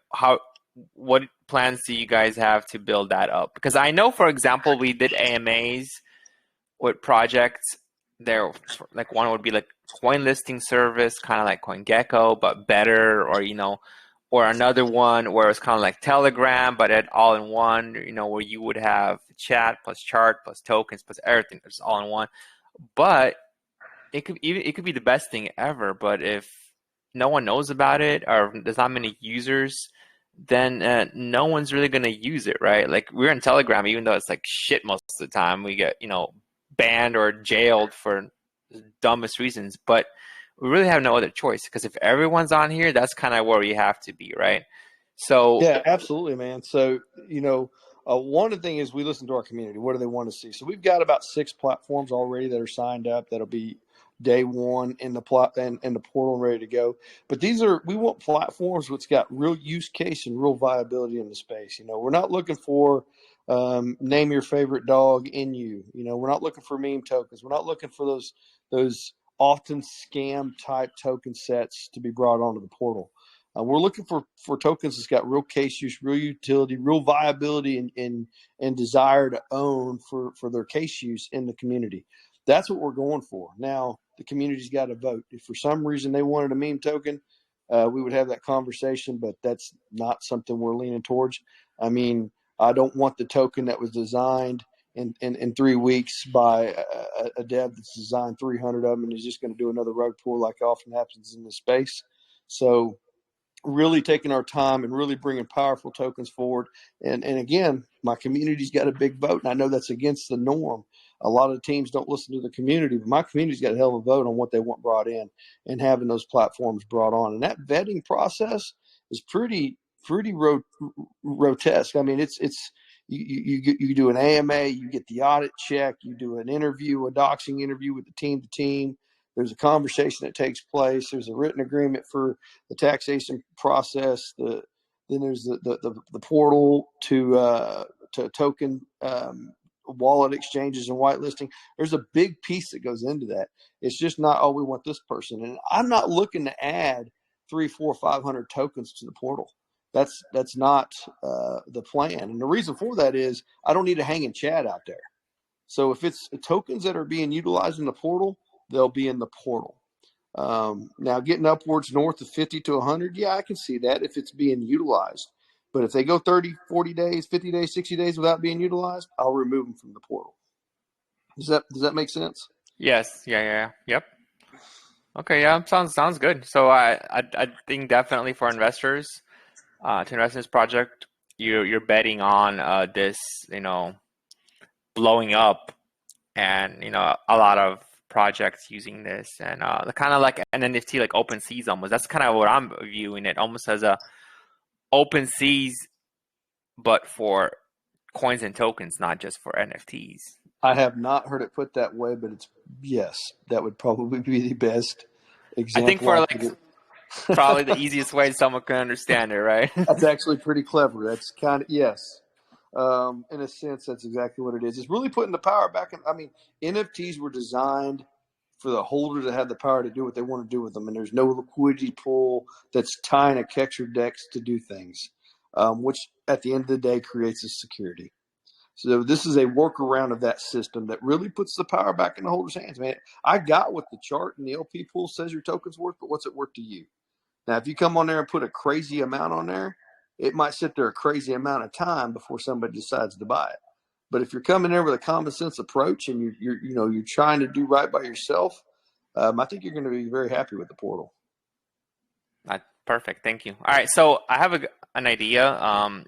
A: what plans do you guys have to build that up? Because I know, for example, we did AMAs with projects. There, like one would be like coin listing service, kind of like CoinGecko, but better, or you know, or another one where it's kind of like Telegram, but it all in one. You know, where you would have chat plus chart plus tokens plus everything, it's all in one. But it could be the best thing ever. But if no one knows about it, or there's not many users, then no one's really gonna use it, right? Like we're in Telegram, even though it's like shit most of the time, we get, you know, banned or jailed for the dumbest reasons. But we really have no other choice, because if everyone's on here, that's kind of where we have to be, right? So
B: Yeah, absolutely, man. So, one of the things is we listen to our community. What do they want to see? So we've got about 6 platforms already that are signed up. That'll be day one in the in the portal and ready to go. But we want platforms which got real use case and real viability in the space. We're not looking for name your favorite dog in you. We're not looking for meme tokens. We're not looking for those often scam type token sets to be brought onto the portal. We're looking for tokens that's got real case use, real utility, real viability, and desire to own for their case use in the community. That's what we're going for. Now, the community's got to vote. If for some reason they wanted a meme token, we would have that conversation, but that's not something we're leaning towards. I mean, I don't want the token that was designed in 3 weeks by a dev that's designed 300 of them and is just going to do another rug pull like often happens in this space. So really taking our time and really bringing powerful tokens forward. And again, my community's got a big vote, and I know that's against the norm. A lot of teams don't listen to the community, but my community's got a hell of a vote on what they want brought in and having those platforms brought on. And that vetting process is pretty grotesque. I mean, it's you do an AMA, you get the audit check, you do an interview, a doxing interview with the team to team. There's a conversation that takes place. There's a written agreement for the taxation process. Then there's the portal to token wallet exchanges and whitelisting. There's a big piece that goes into that. It's just not, oh, we want this person. And I'm not looking to add 3, 4, 500 tokens to the portal. That's not the plan. And the reason for that is I don't need a hanging chat out there. So if it's tokens that are being utilized in the portal, they'll be in the portal. Now, getting upwards north of 50 to 100, yeah, I can see that if it's being utilized. But if they go 30, 40 days, 50 days, 60 days without being utilized, I'll remove them from the portal. Does that make sense?
A: yes, yeah, yep. Okay, yeah, sounds good. So I think definitely for investors to invest in this project, you're betting on this, you know, blowing up, and you know, a lot of projects using this, and the kind of like an NFT, like open seas almost. That's kind of what I'm viewing it, almost as a open seas, but for coins and tokens, not just for NFTs.
B: I have not heard it put that way, but yes, that would probably be the best
A: I think
B: example
A: for
B: I
A: like
B: could.
A: probably the easiest way someone can understand it, right?
B: That's actually pretty clever. That's kind of, yes. In a sense, that's exactly what it is. It's really putting the power back in. I mean, NFTs were designed for the holder to have the power to do what they want to do with them, and there's no liquidity pool that's tying a catcher decks to do things, which at the end of the day creates a security. So this is a workaround of that system that really puts the power back in the holder's hands. Man, I got what the chart and the LP pool says your token's worth, but what's it worth to you? Now, if you come on there and put a crazy amount on there, it might sit there a crazy amount of time before somebody decides to buy it. But if you're coming there with a common sense approach and you're trying to do right by yourself, I think you're going to be very happy with the portal.
A: Perfect, thank you. All right, so I have an idea.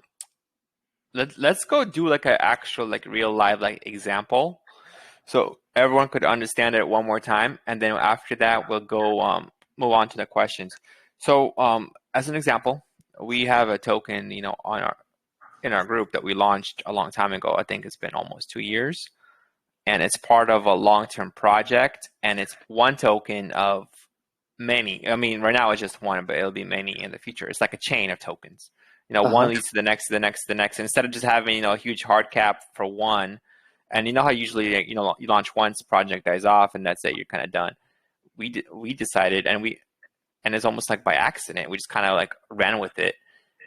A: Let's go do like an actual like real live like example, so everyone could understand it one more time, and then after that we'll go move on to the questions. So as an example, we have a token, you know, on in our group that we launched a long time ago. I think it's been almost 2 years, and it's part of a long-term project, and it's one token of many. I mean, right now it's just one, but it'll be many in the future. It's like a chain of tokens. One leads to the next, to the next, to the next. And instead of just having, a huge hard cap for one, and how usually, you launch once, project dies off, and that's it, you're kind of done. We decided, and it's almost like by accident, we just kind of like ran with it,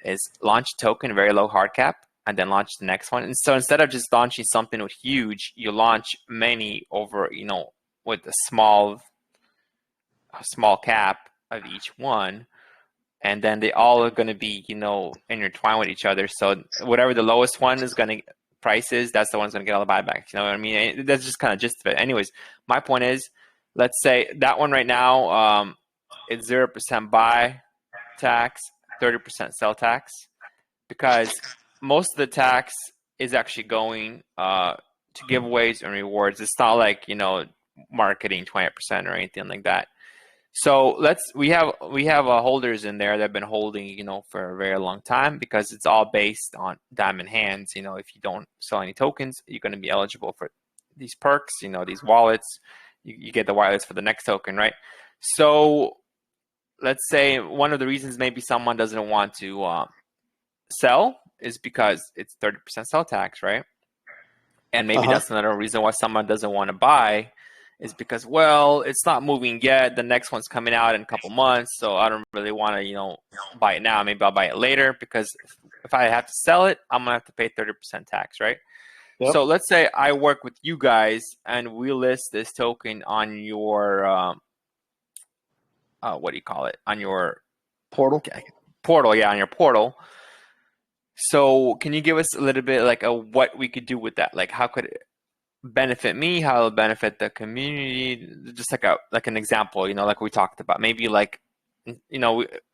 A: is launch a token, very low hard cap, and then launch the next one. And so instead of just launching something with huge, you launch many over, with a small cap of each one, and then they all are going to be, intertwined with each other. So whatever the lowest one is going to price is, that's the one's going to get all the buybacks. You know what I mean? That's just kind of just of it. Anyways, my point is, let's say that one right now, it's 0% buy tax, 30% sell tax, because most of the tax is actually going to giveaways and rewards. It's not like, marketing 20% or anything like that. So we have holders in there that have been holding, for a very long time, because it's all based on diamond hands. If you don't sell any tokens, you're going to be eligible for these perks, these wallets. You get the wallets for the next token, right? So let's say one of the reasons maybe someone doesn't want to sell is because it's 30% sell tax, right? And maybe that's another reason why someone doesn't want to buy, is because, well, it's not moving yet. The next one's coming out in a couple months, so I don't really want to, buy it now. Maybe I'll buy it later, because if I have to sell it, I'm going to have to pay 30% tax, right? Yep. So let's say I work with you guys and we list this token on your, what do you call it? On your
B: portal?
A: Portal, yeah, on your portal. So can you give us a little bit like what we could do with that? Like, how could it benefit me? How it'll benefit the community? Just like an example, like we talked about. Maybe like,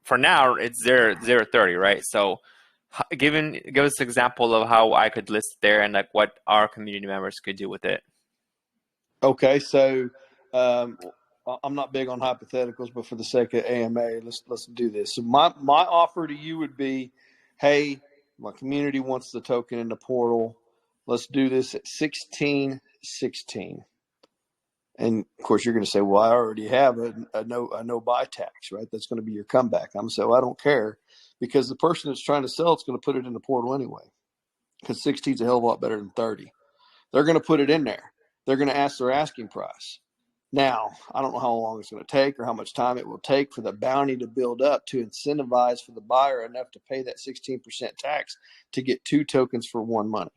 A: for now it's 0.30, right? So give us an example of how I could list there, and like what our community members could do with it.
B: Okay, so I'm not big on hypotheticals, but for the sake of AMA, let's do this. So my offer to you would be, hey, my community wants the token in the portal. Let's do this at 16.16. And of course, you're going to say, well, I already have a no buy tax, right? That's going to be your comeback. I'm going to say, well, I don't care, because the person that's trying to sell it's going to put it in the portal anyway, because 16 is a hell of a lot better than 30. They're going to put it in there. They're going to ask their asking price. Now, I don't know how long it's going to take or how much time it will take for the bounty to build up to incentivize for the buyer enough to pay that 16% tax to get 2 tokens for 1 money.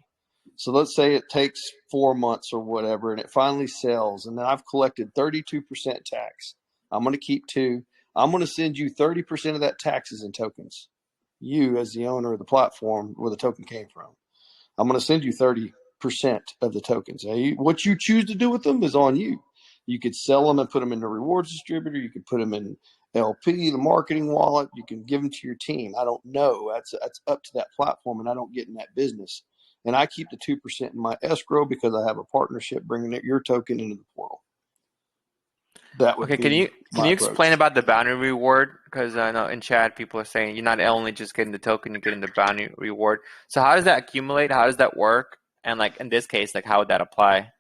B: So let's say it takes 4 months or whatever, and it finally sells, and then I've collected 32% tax. I'm going to keep 2. I'm going to send you 30% of that taxes in tokens. You, as the owner of the platform where the token came from, I'm going to send you 30% of the tokens. Now, what you choose to do with them is on you. You could sell them and put them in the rewards distributor. You could put them in LP, the marketing wallet. You can give them to your team. I don't know. That's up to that platform, and I don't get in that business. And I keep the 2% in my escrow because I have a partnership bringing your token into the portal. That would
A: okay. Can you explain about the bounty reward? Because I know in chat people are saying you're not only just getting the token, you're getting the bounty reward. So how does that accumulate? How does that work? And like in this case, like how would that apply?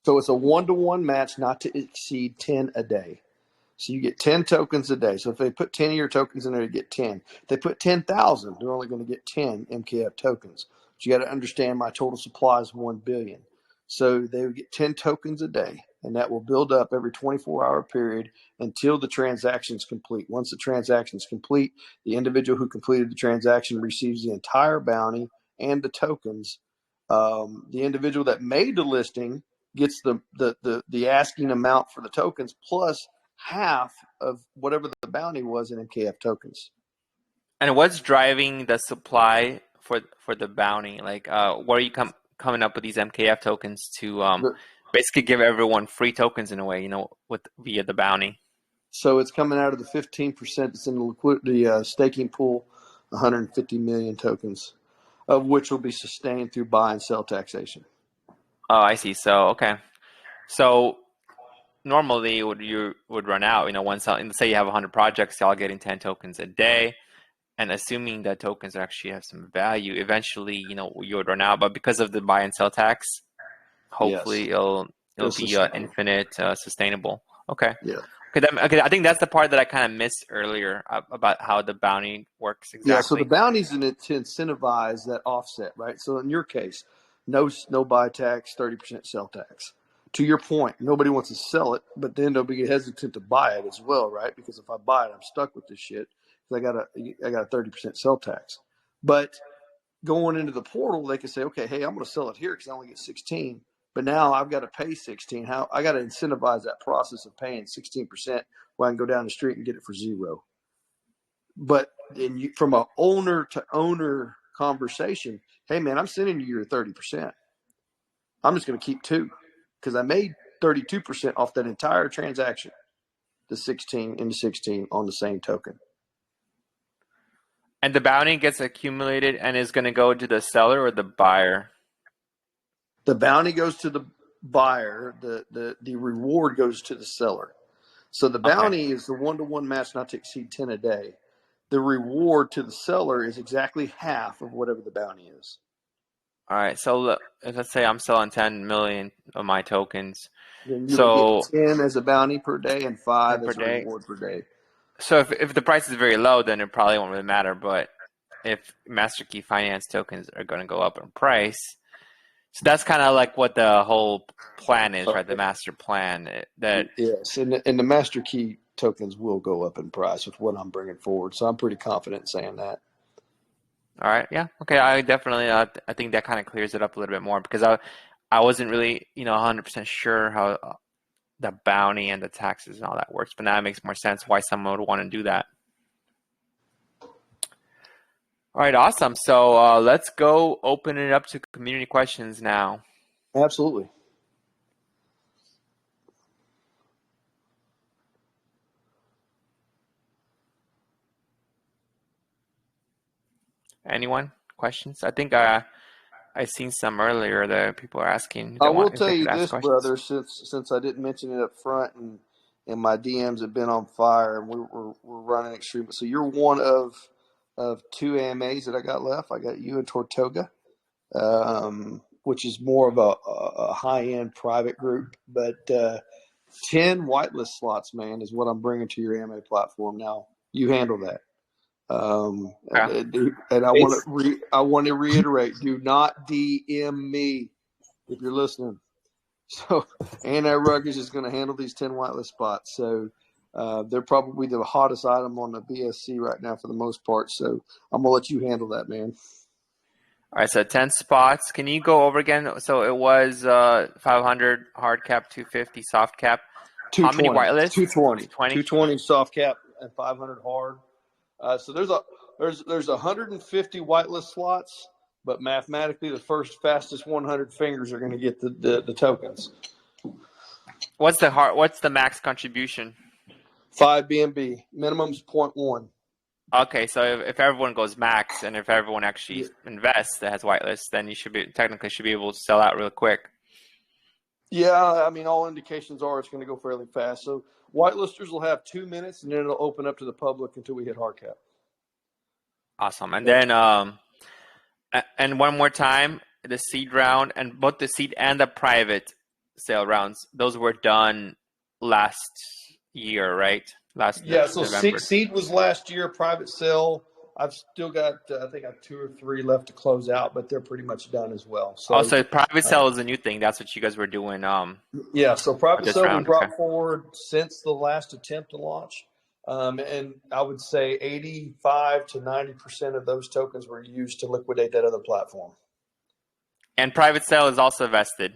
B: So it's a 1-to-1 match, not to exceed 10 a day. So you get 10 tokens a day. So if they put 10 of your tokens in there, you get 10. If they put 10,000, they're only going to get 10 MKF tokens. But you got to understand my total supply is 1 billion. So they would get 10 tokens a day, and that will build up every 24-hour period until the transaction is complete. Once the transaction is complete, the individual who completed the transaction receives the entire bounty and the tokens. The individual that made the listing gets the asking amount for the tokens plus half of whatever the bounty was in MKF tokens.
A: And what's driving the supply for the bounty? Like, where are you coming up with these MKF tokens to basically give everyone free tokens in a way, via the bounty?
B: So it's coming out of the 15% that's in the liquidity staking pool, 150 million tokens, of which will be sustained through buy and sell taxation.
A: Oh, I see. So okay, so normally you would run out, once let's say you have 100 projects, y'all getting 10 tokens a day. and assuming that tokens actually have some value, eventually, you would run out. But because of the buy and sell tax,
B: Yes.
A: hopefully it'll
B: It's
A: be
B: sustainable.
A: infinite, sustainable. Okay.
B: Yeah.
A: Okay, I think that's the part that I kind of missed earlier about how the bounty works
B: Yeah. So the
A: exactly.
B: bounty's in it to incentivize that offset, right? So in your case, no buy tax, 30% sell tax. To your point, nobody wants to sell it, but then they'll be hesitant to buy it as well, right? Because if I buy it, I'm stuck with this shit because I got a 30% sell tax. But going into the portal, they can say, okay, hey, I'm going to sell it here because I only get 16, but now I've got to pay 16. How I got to incentivize that process of paying 16% when I can go down the street and get it for zero. But from a owner to owner conversation, hey man, I'm sending you your 30%. I'm just going to keep 2 because I made 32% off that entire transaction, the 16 into 16 on the same token.
A: And the bounty gets accumulated and is going to go to the seller or the buyer.
B: The bounty goes to the buyer. The reward goes to the seller. So the
A: Okay.
B: bounty is the 1-to-1 match not to exceed 10 a day. The reward to the seller is exactly half of whatever the bounty is.
A: All right. So let's say I'm selling 10 million of my tokens.
B: Then you would get
A: So
B: 10 as a bounty per day and 5
A: 10 per
B: as a
A: day.
B: reward per day.
A: So if the price is very low, then it probably won't really matter. But if Master Key Finance tokens are going to go up in price, so that's kind of like what the whole plan is, right? The master plan that.
B: Yes, and the master key tokens will go up in price with what I'm bringing forward. So I'm pretty confident in saying that.
A: All right. Yeah. Okay. I definitely. I think that kind of clears it up a little bit more because I wasn't really 100% sure how the bounty and the taxes and all that works, but now it makes more sense why someone would want to do that. All right. Awesome. So let's go open it up to community questions now.
B: Absolutely.
A: Anyone? Questions? I think I seen some earlier that people are asking
B: I will
A: if
B: tell
A: they
B: you
A: could ask
B: this,
A: questions.
B: brother, since I didn't mention it up front and my DMs have been on fire and we're running extreme. So you're one of 2 AMAs that I got left. I got you and Tortoga, which is more of a high end private group, but 10 whitelist slots, man, is what I'm bringing to your AMA platform now. You handle that.
A: Yeah.
B: And I want to reiterate: do not DM me if you're listening. So Anti-Ruggers is going to handle these 10 whitelist spots. So they're probably the hottest item on the BSC right now for the most part. So I'm gonna let you handle that, man.
A: All right. So 10 spots. Can you go over again? So it was 500 hard cap, 250 soft cap. How many
B: 220,
A: whitelists?
B: 220,
A: 220.
B: 220 soft cap and 500 hard. So there's 150 whitelist slots, but mathematically the first fastest 100 fingers are going to get the tokens.
A: What's the max contribution?
B: 5 BNB minimum's 0.1.
A: Okay, so if everyone goes max and if everyone actually
B: Yeah.
A: invests that has whitelist, then you technically should be able to sell out real quick.
B: Yeah, I mean, all indications are it's going to go fairly fast. So whitelisters will have 2 minutes, and then it'll open up to the public until we hit hard cap.
A: Awesome. And
B: So,
A: then and one more time, the seed round and both the seed and the private sale rounds, those were done last year, right? Last
B: yeah, so
A: November.
B: seed was last year, private sale. I've still got, I think I have 2 or 3 left to close out, but they're pretty much done as well. So,
A: Also, private sale is a new thing. That's what you guys were doing
B: yeah, so
A: for
B: private
A: this
B: sale we
A: round. Okay.
B: brought forward since the last attempt to launch. And I would say 85 to 90% of those tokens were used to liquidate that other platform.
A: And private sale is also vested.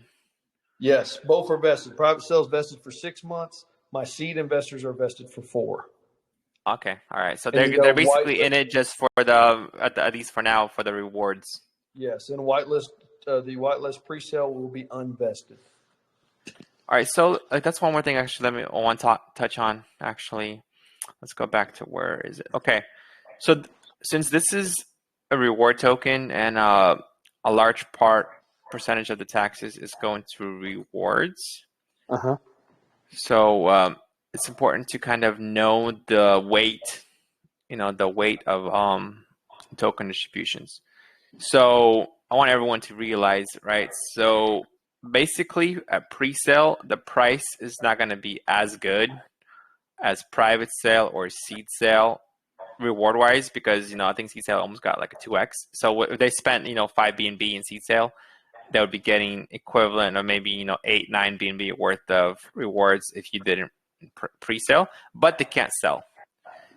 B: Yes, both are vested. Private sale is vested for 6 months. My seed investors are vested for 4.
A: Okay, all right. So
B: And
A: they're basically in it just for at least for now for the rewards.
B: yes, and whitelist the whitelist pre-sale will be unvested.
A: All right, so that's one more thing actually. I want to touch on actually. Let's go back to where is it? Okay, so since this is a reward token and a large percentage of the taxes is going to rewards,
B: Uh-huh.
A: so it's important to kind of know the weight the weight of token distributions. So I want everyone to realize, right? So basically at pre-sale, the price is not going to be as good as private sale or seed sale reward wise, because I think seed sale almost got like a 2x. So if they spent 5 BNB in seed sale, they would be getting equivalent of maybe 8 9 BNB worth of rewards if you didn't pre-sale, but they can't sell.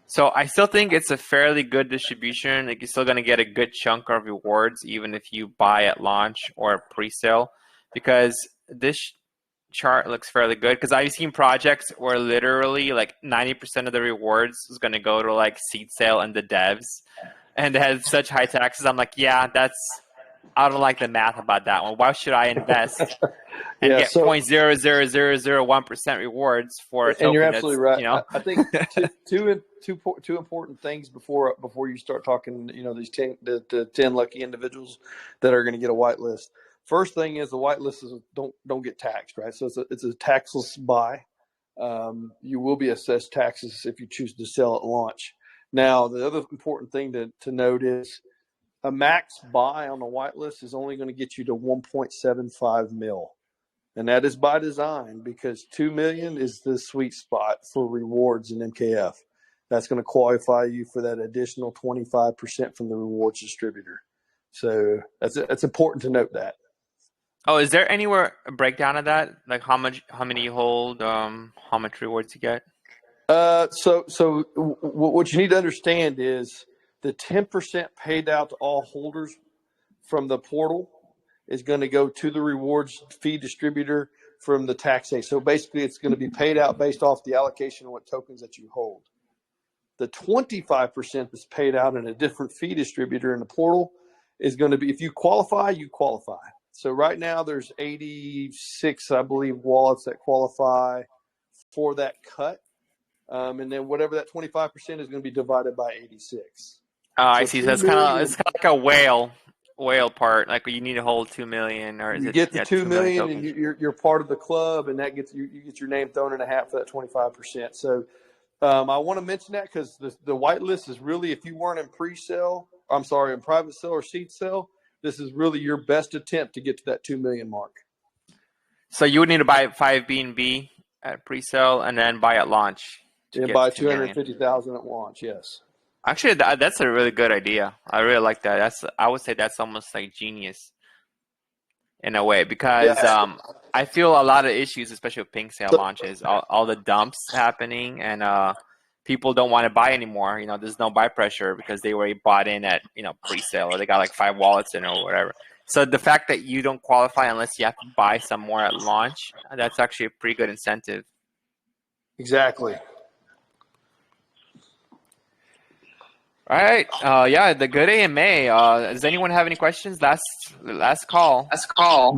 A: So I still think it's a fairly good distribution. Like, you're still going to get a good chunk of rewards even if you buy at launch or pre-sale, because this chart looks fairly good. Because I've seen projects where literally like 90% of the rewards is going to go to like seed sale and the devs, and they had such high taxes. I'm like, yeah, I don't like the math about that one. Why should I invest and get 0.00001% rewards for a token?
B: And you're absolutely right.
A: You know?
B: I think two important things before you start talking, these 10 lucky individuals that are going to get a whitelist. First thing is the whitelist don't get taxed, right? So it's a taxless buy. You will be assessed taxes if you choose to sell at launch. Now, the other important thing to note is a max buy on the whitelist is only going to get you to 1.75 mil. And that is by design, because 2 million is the sweet spot for rewards in MKF. That's going to qualify you for that additional 25% from the rewards distributor. So that's important to note that.
A: Oh, is there anywhere a breakdown of that? Like how many you hold, how much rewards you get?
B: So what you need to understand is the 10% paid out to all holders from the portal is going to go to the rewards fee distributor from the taxation. So basically, it's going to be paid out based off the allocation of what tokens that you hold. The 25% that's paid out in a different fee distributor in the portal is going to be, if you qualify, you qualify. So right now there's 86, I believe, wallets that qualify for that cut. And then whatever that 25% is going to be divided by 86.
A: I see. So it's kind of like a whale part. Like you need to hold 2 million, or is
B: you
A: it
B: get the 2 million
A: tokens?
B: and you're part of the club, and that gets you get your name thrown in a hat for that 25%. So I want to mention that because the whitelist is really, if you weren't in in private sale or seed sale, this is really your best attempt to get to that 2 million mark.
A: So you would need to buy 5 BNB at pre-sale and then buy at launch.
B: And buy 250,000 at launch. Yes.
A: Actually, that's a really good idea. I really like that. I would say that's almost like genius in a way, because I feel a lot of issues, especially with pink sale launches, all the dumps happening, and people don't want to buy anymore. There's no buy pressure because they already bought in at pre-sale, or they got like 5 wallets in or whatever. So the fact that you don't qualify unless you have to buy some more at launch, that's actually a pretty good incentive.
B: Exactly.
A: All right. Yeah, the good AMA. Does anyone have any questions? Last call.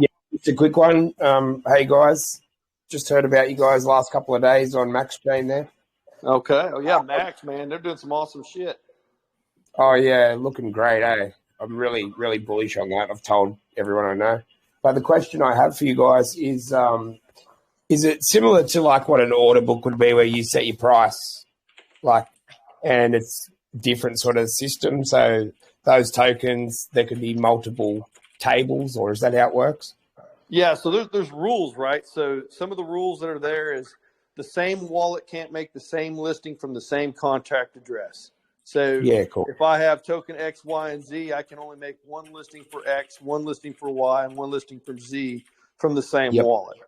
C: Yeah, it's a quick one. Hey guys, just heard about you guys last couple of days on Max Chain there.
B: Okay. Oh yeah, Max, man, they're doing some awesome shit.
C: Oh yeah, looking great, eh? I'm really, really bullish on that. I've told everyone I know. But the question I have for you guys is it similar to like what an order book would be, where you set your price, and it's different sort of system? So those tokens, there could be multiple tables, or is that how it works?
B: Yeah, so there's rules, right? So some of the rules that are there is the same wallet can't make the same listing from the same contract address. So
C: yeah, cool.
B: If I have token X, Y, and Z, I can only make one listing for X, one listing for Y, and one listing for Z from the same wallet.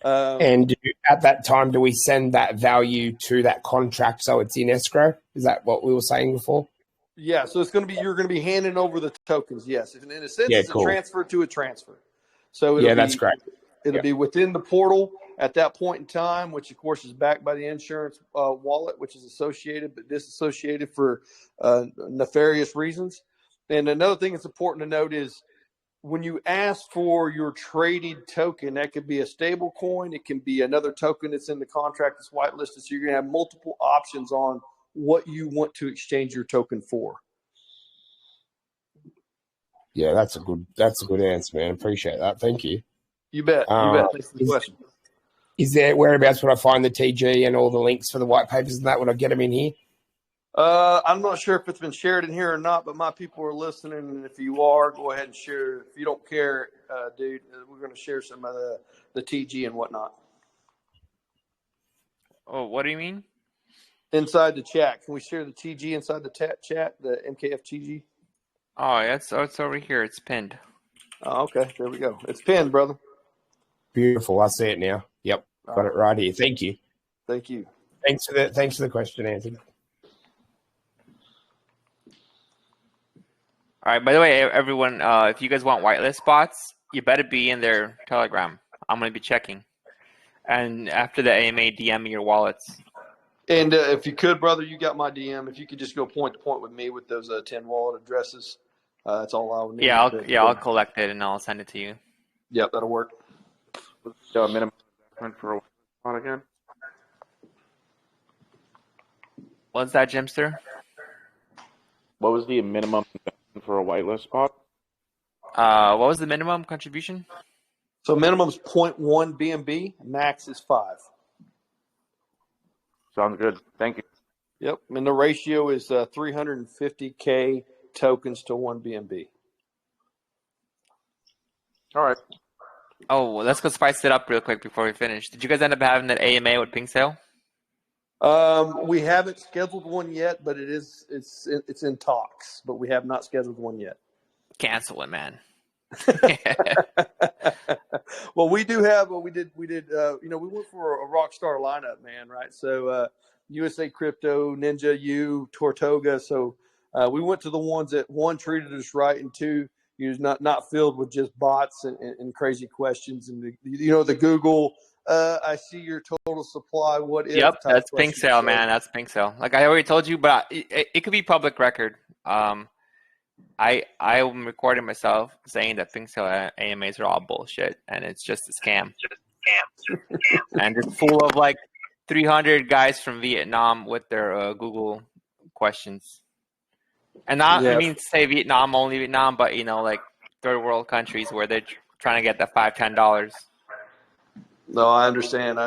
C: And at that time, do we send that value to that contract so it's in escrow? Is that what we were saying before?
B: Yeah, so you're going to be handing over the tokens. Yes, in a sense, it's a transfer to a transfer. So
C: that's great.
B: It'll be within the portal at that point in time, which of course is backed by the insurance wallet, which is associated but disassociated for nefarious reasons. And another thing that's important to note is when you ask for your traded token, that could be a stable coin. It can be another token that's in the contract that's whitelisted. So you're going to have multiple options on what you want to exchange your token for.
C: Yeah, that's a good answer, man. Appreciate that. Thank you.
B: You bet. Thanks for the question.
C: Is there, whereabouts would I find the TG and all the links for the white papers and that? Would I get them in here?
B: I'm not sure if it's been shared in here or not, but my people are listening, and if you are, go ahead and share. If you don't care, dude, we're going to share some of the TG and whatnot
A: Oh, what do you mean?
B: inside the chat. Can we share the TG inside the chat, the MKF TG?
A: Oh, it's over here. It's pinned.
B: Oh, okay, there we go. It's pinned, brother.
C: Beautiful. I see it now. Yep, got it right here. Thank you.
B: Thank you.
C: Thanks for the question, Anthony.
A: All right. By the way, everyone, if you guys want whitelist bots, you better be in their Telegram. I'm going to be checking. And after the AMA, DM me your wallets.
B: And if you could, brother, you got my DM. If you could just go point to point with me with those 10 wallet addresses, that's all I'll need.
A: I'll collect it and I'll send it to you.
B: Yep, that'll work.
D: Minimum investment for a spot again?
A: What's that, Jimster?
D: What was the minimum investment for a whitelist spot?
A: What was the minimum contribution?
B: So minimum is 0.1 BNB, max is 5.
D: Sounds good. Thank you.
B: Yep, and the ratio is 350K tokens to 1 BNB.
D: All right.
A: Oh, well, let's go spice it up real quick before we finish. Did you guys end up having that AMA with Pink Sale?
B: We haven't scheduled one yet, but it's in talks, but we have not scheduled one yet.
A: Cancel it, man.
B: Well, we do have. We did. We went for a rock star lineup, man. Right. So USA Crypto, Ninja U, Tortoga. So we went to the ones that one treated us right, and two, not filled with just bots and crazy questions, and the Google. I see your total supply. What if?
A: Yep, that's Pink Sale, man. That's Pink Sale. Like I already told you, but it could be public record. I am recording myself saying that Pink Sale AMAs are all bullshit and it's just a scam. And it's full of like 300 guys from Vietnam with their Google questions. And not I mean to say Vietnam, only Vietnam, but like third world countries where they're trying to get that $5-10.
B: No, I understand,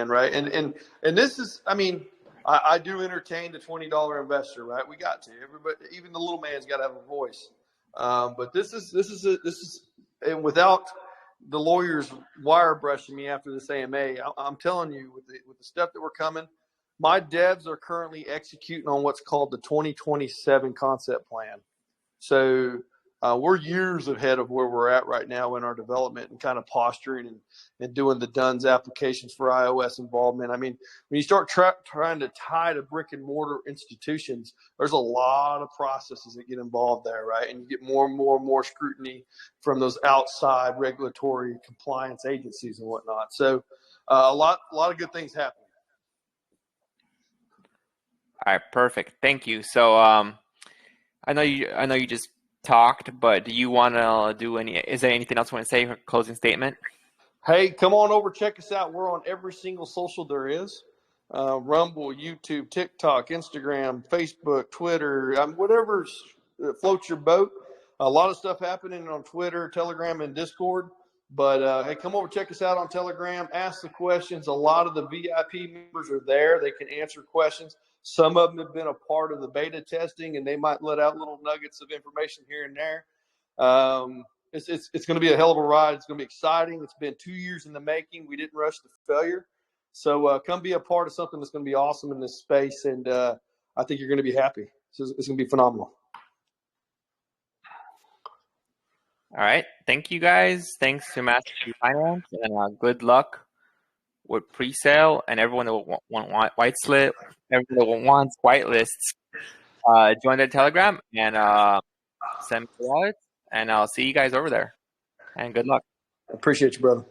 B: right? And this is, I mean, I do entertain the $20 investor, right? We got to. Everybody, even the little man's got to have a voice. But this is, and without the lawyers wire brushing me after this AMA, I'm telling you, with the stuff that we're coming, my devs are currently executing on what's called the 2027 concept plan. So we're years ahead of where we're at right now in our development and kind of posturing and doing the DUNS applications for iOS involvement. I mean, when you start trying to tie to brick and mortar institutions, there's a lot of processes that get involved there, right? And you get more and more scrutiny from those outside regulatory compliance agencies and whatnot. So a lot of good things happening.
A: All right, perfect. Thank you. So I know you just talked, but do you want to do is there anything else you want to say for closing statement?
B: Hey, come on over, check us out. We're on every single social there is. Rumble, YouTube, TikTok, Instagram, Facebook, Twitter, whatever floats your boat. A lot of stuff happening on Twitter, Telegram, and Discord. But hey, come over, check us out on Telegram. Ask the questions. A lot of the VIP members are there. They can answer questions. Some of them have been a part of the beta testing, and they might let out little nuggets of information here and there. It's going to be a hell of a ride. It's going to be exciting. It's been 2 years in the making. We didn't rush to failure. So come be a part of something that's going to be awesome in this space, and I think you're going to be happy. So it's going to be phenomenal.
A: All right. Thank you, guys. Thanks to Master Finance, and good luck with pre-sale and everyone that want white slip, everyone that wants whitelists. Join the Telegram and send me the wallets, and I'll see you guys over there. And good luck.
B: Appreciate you, brother.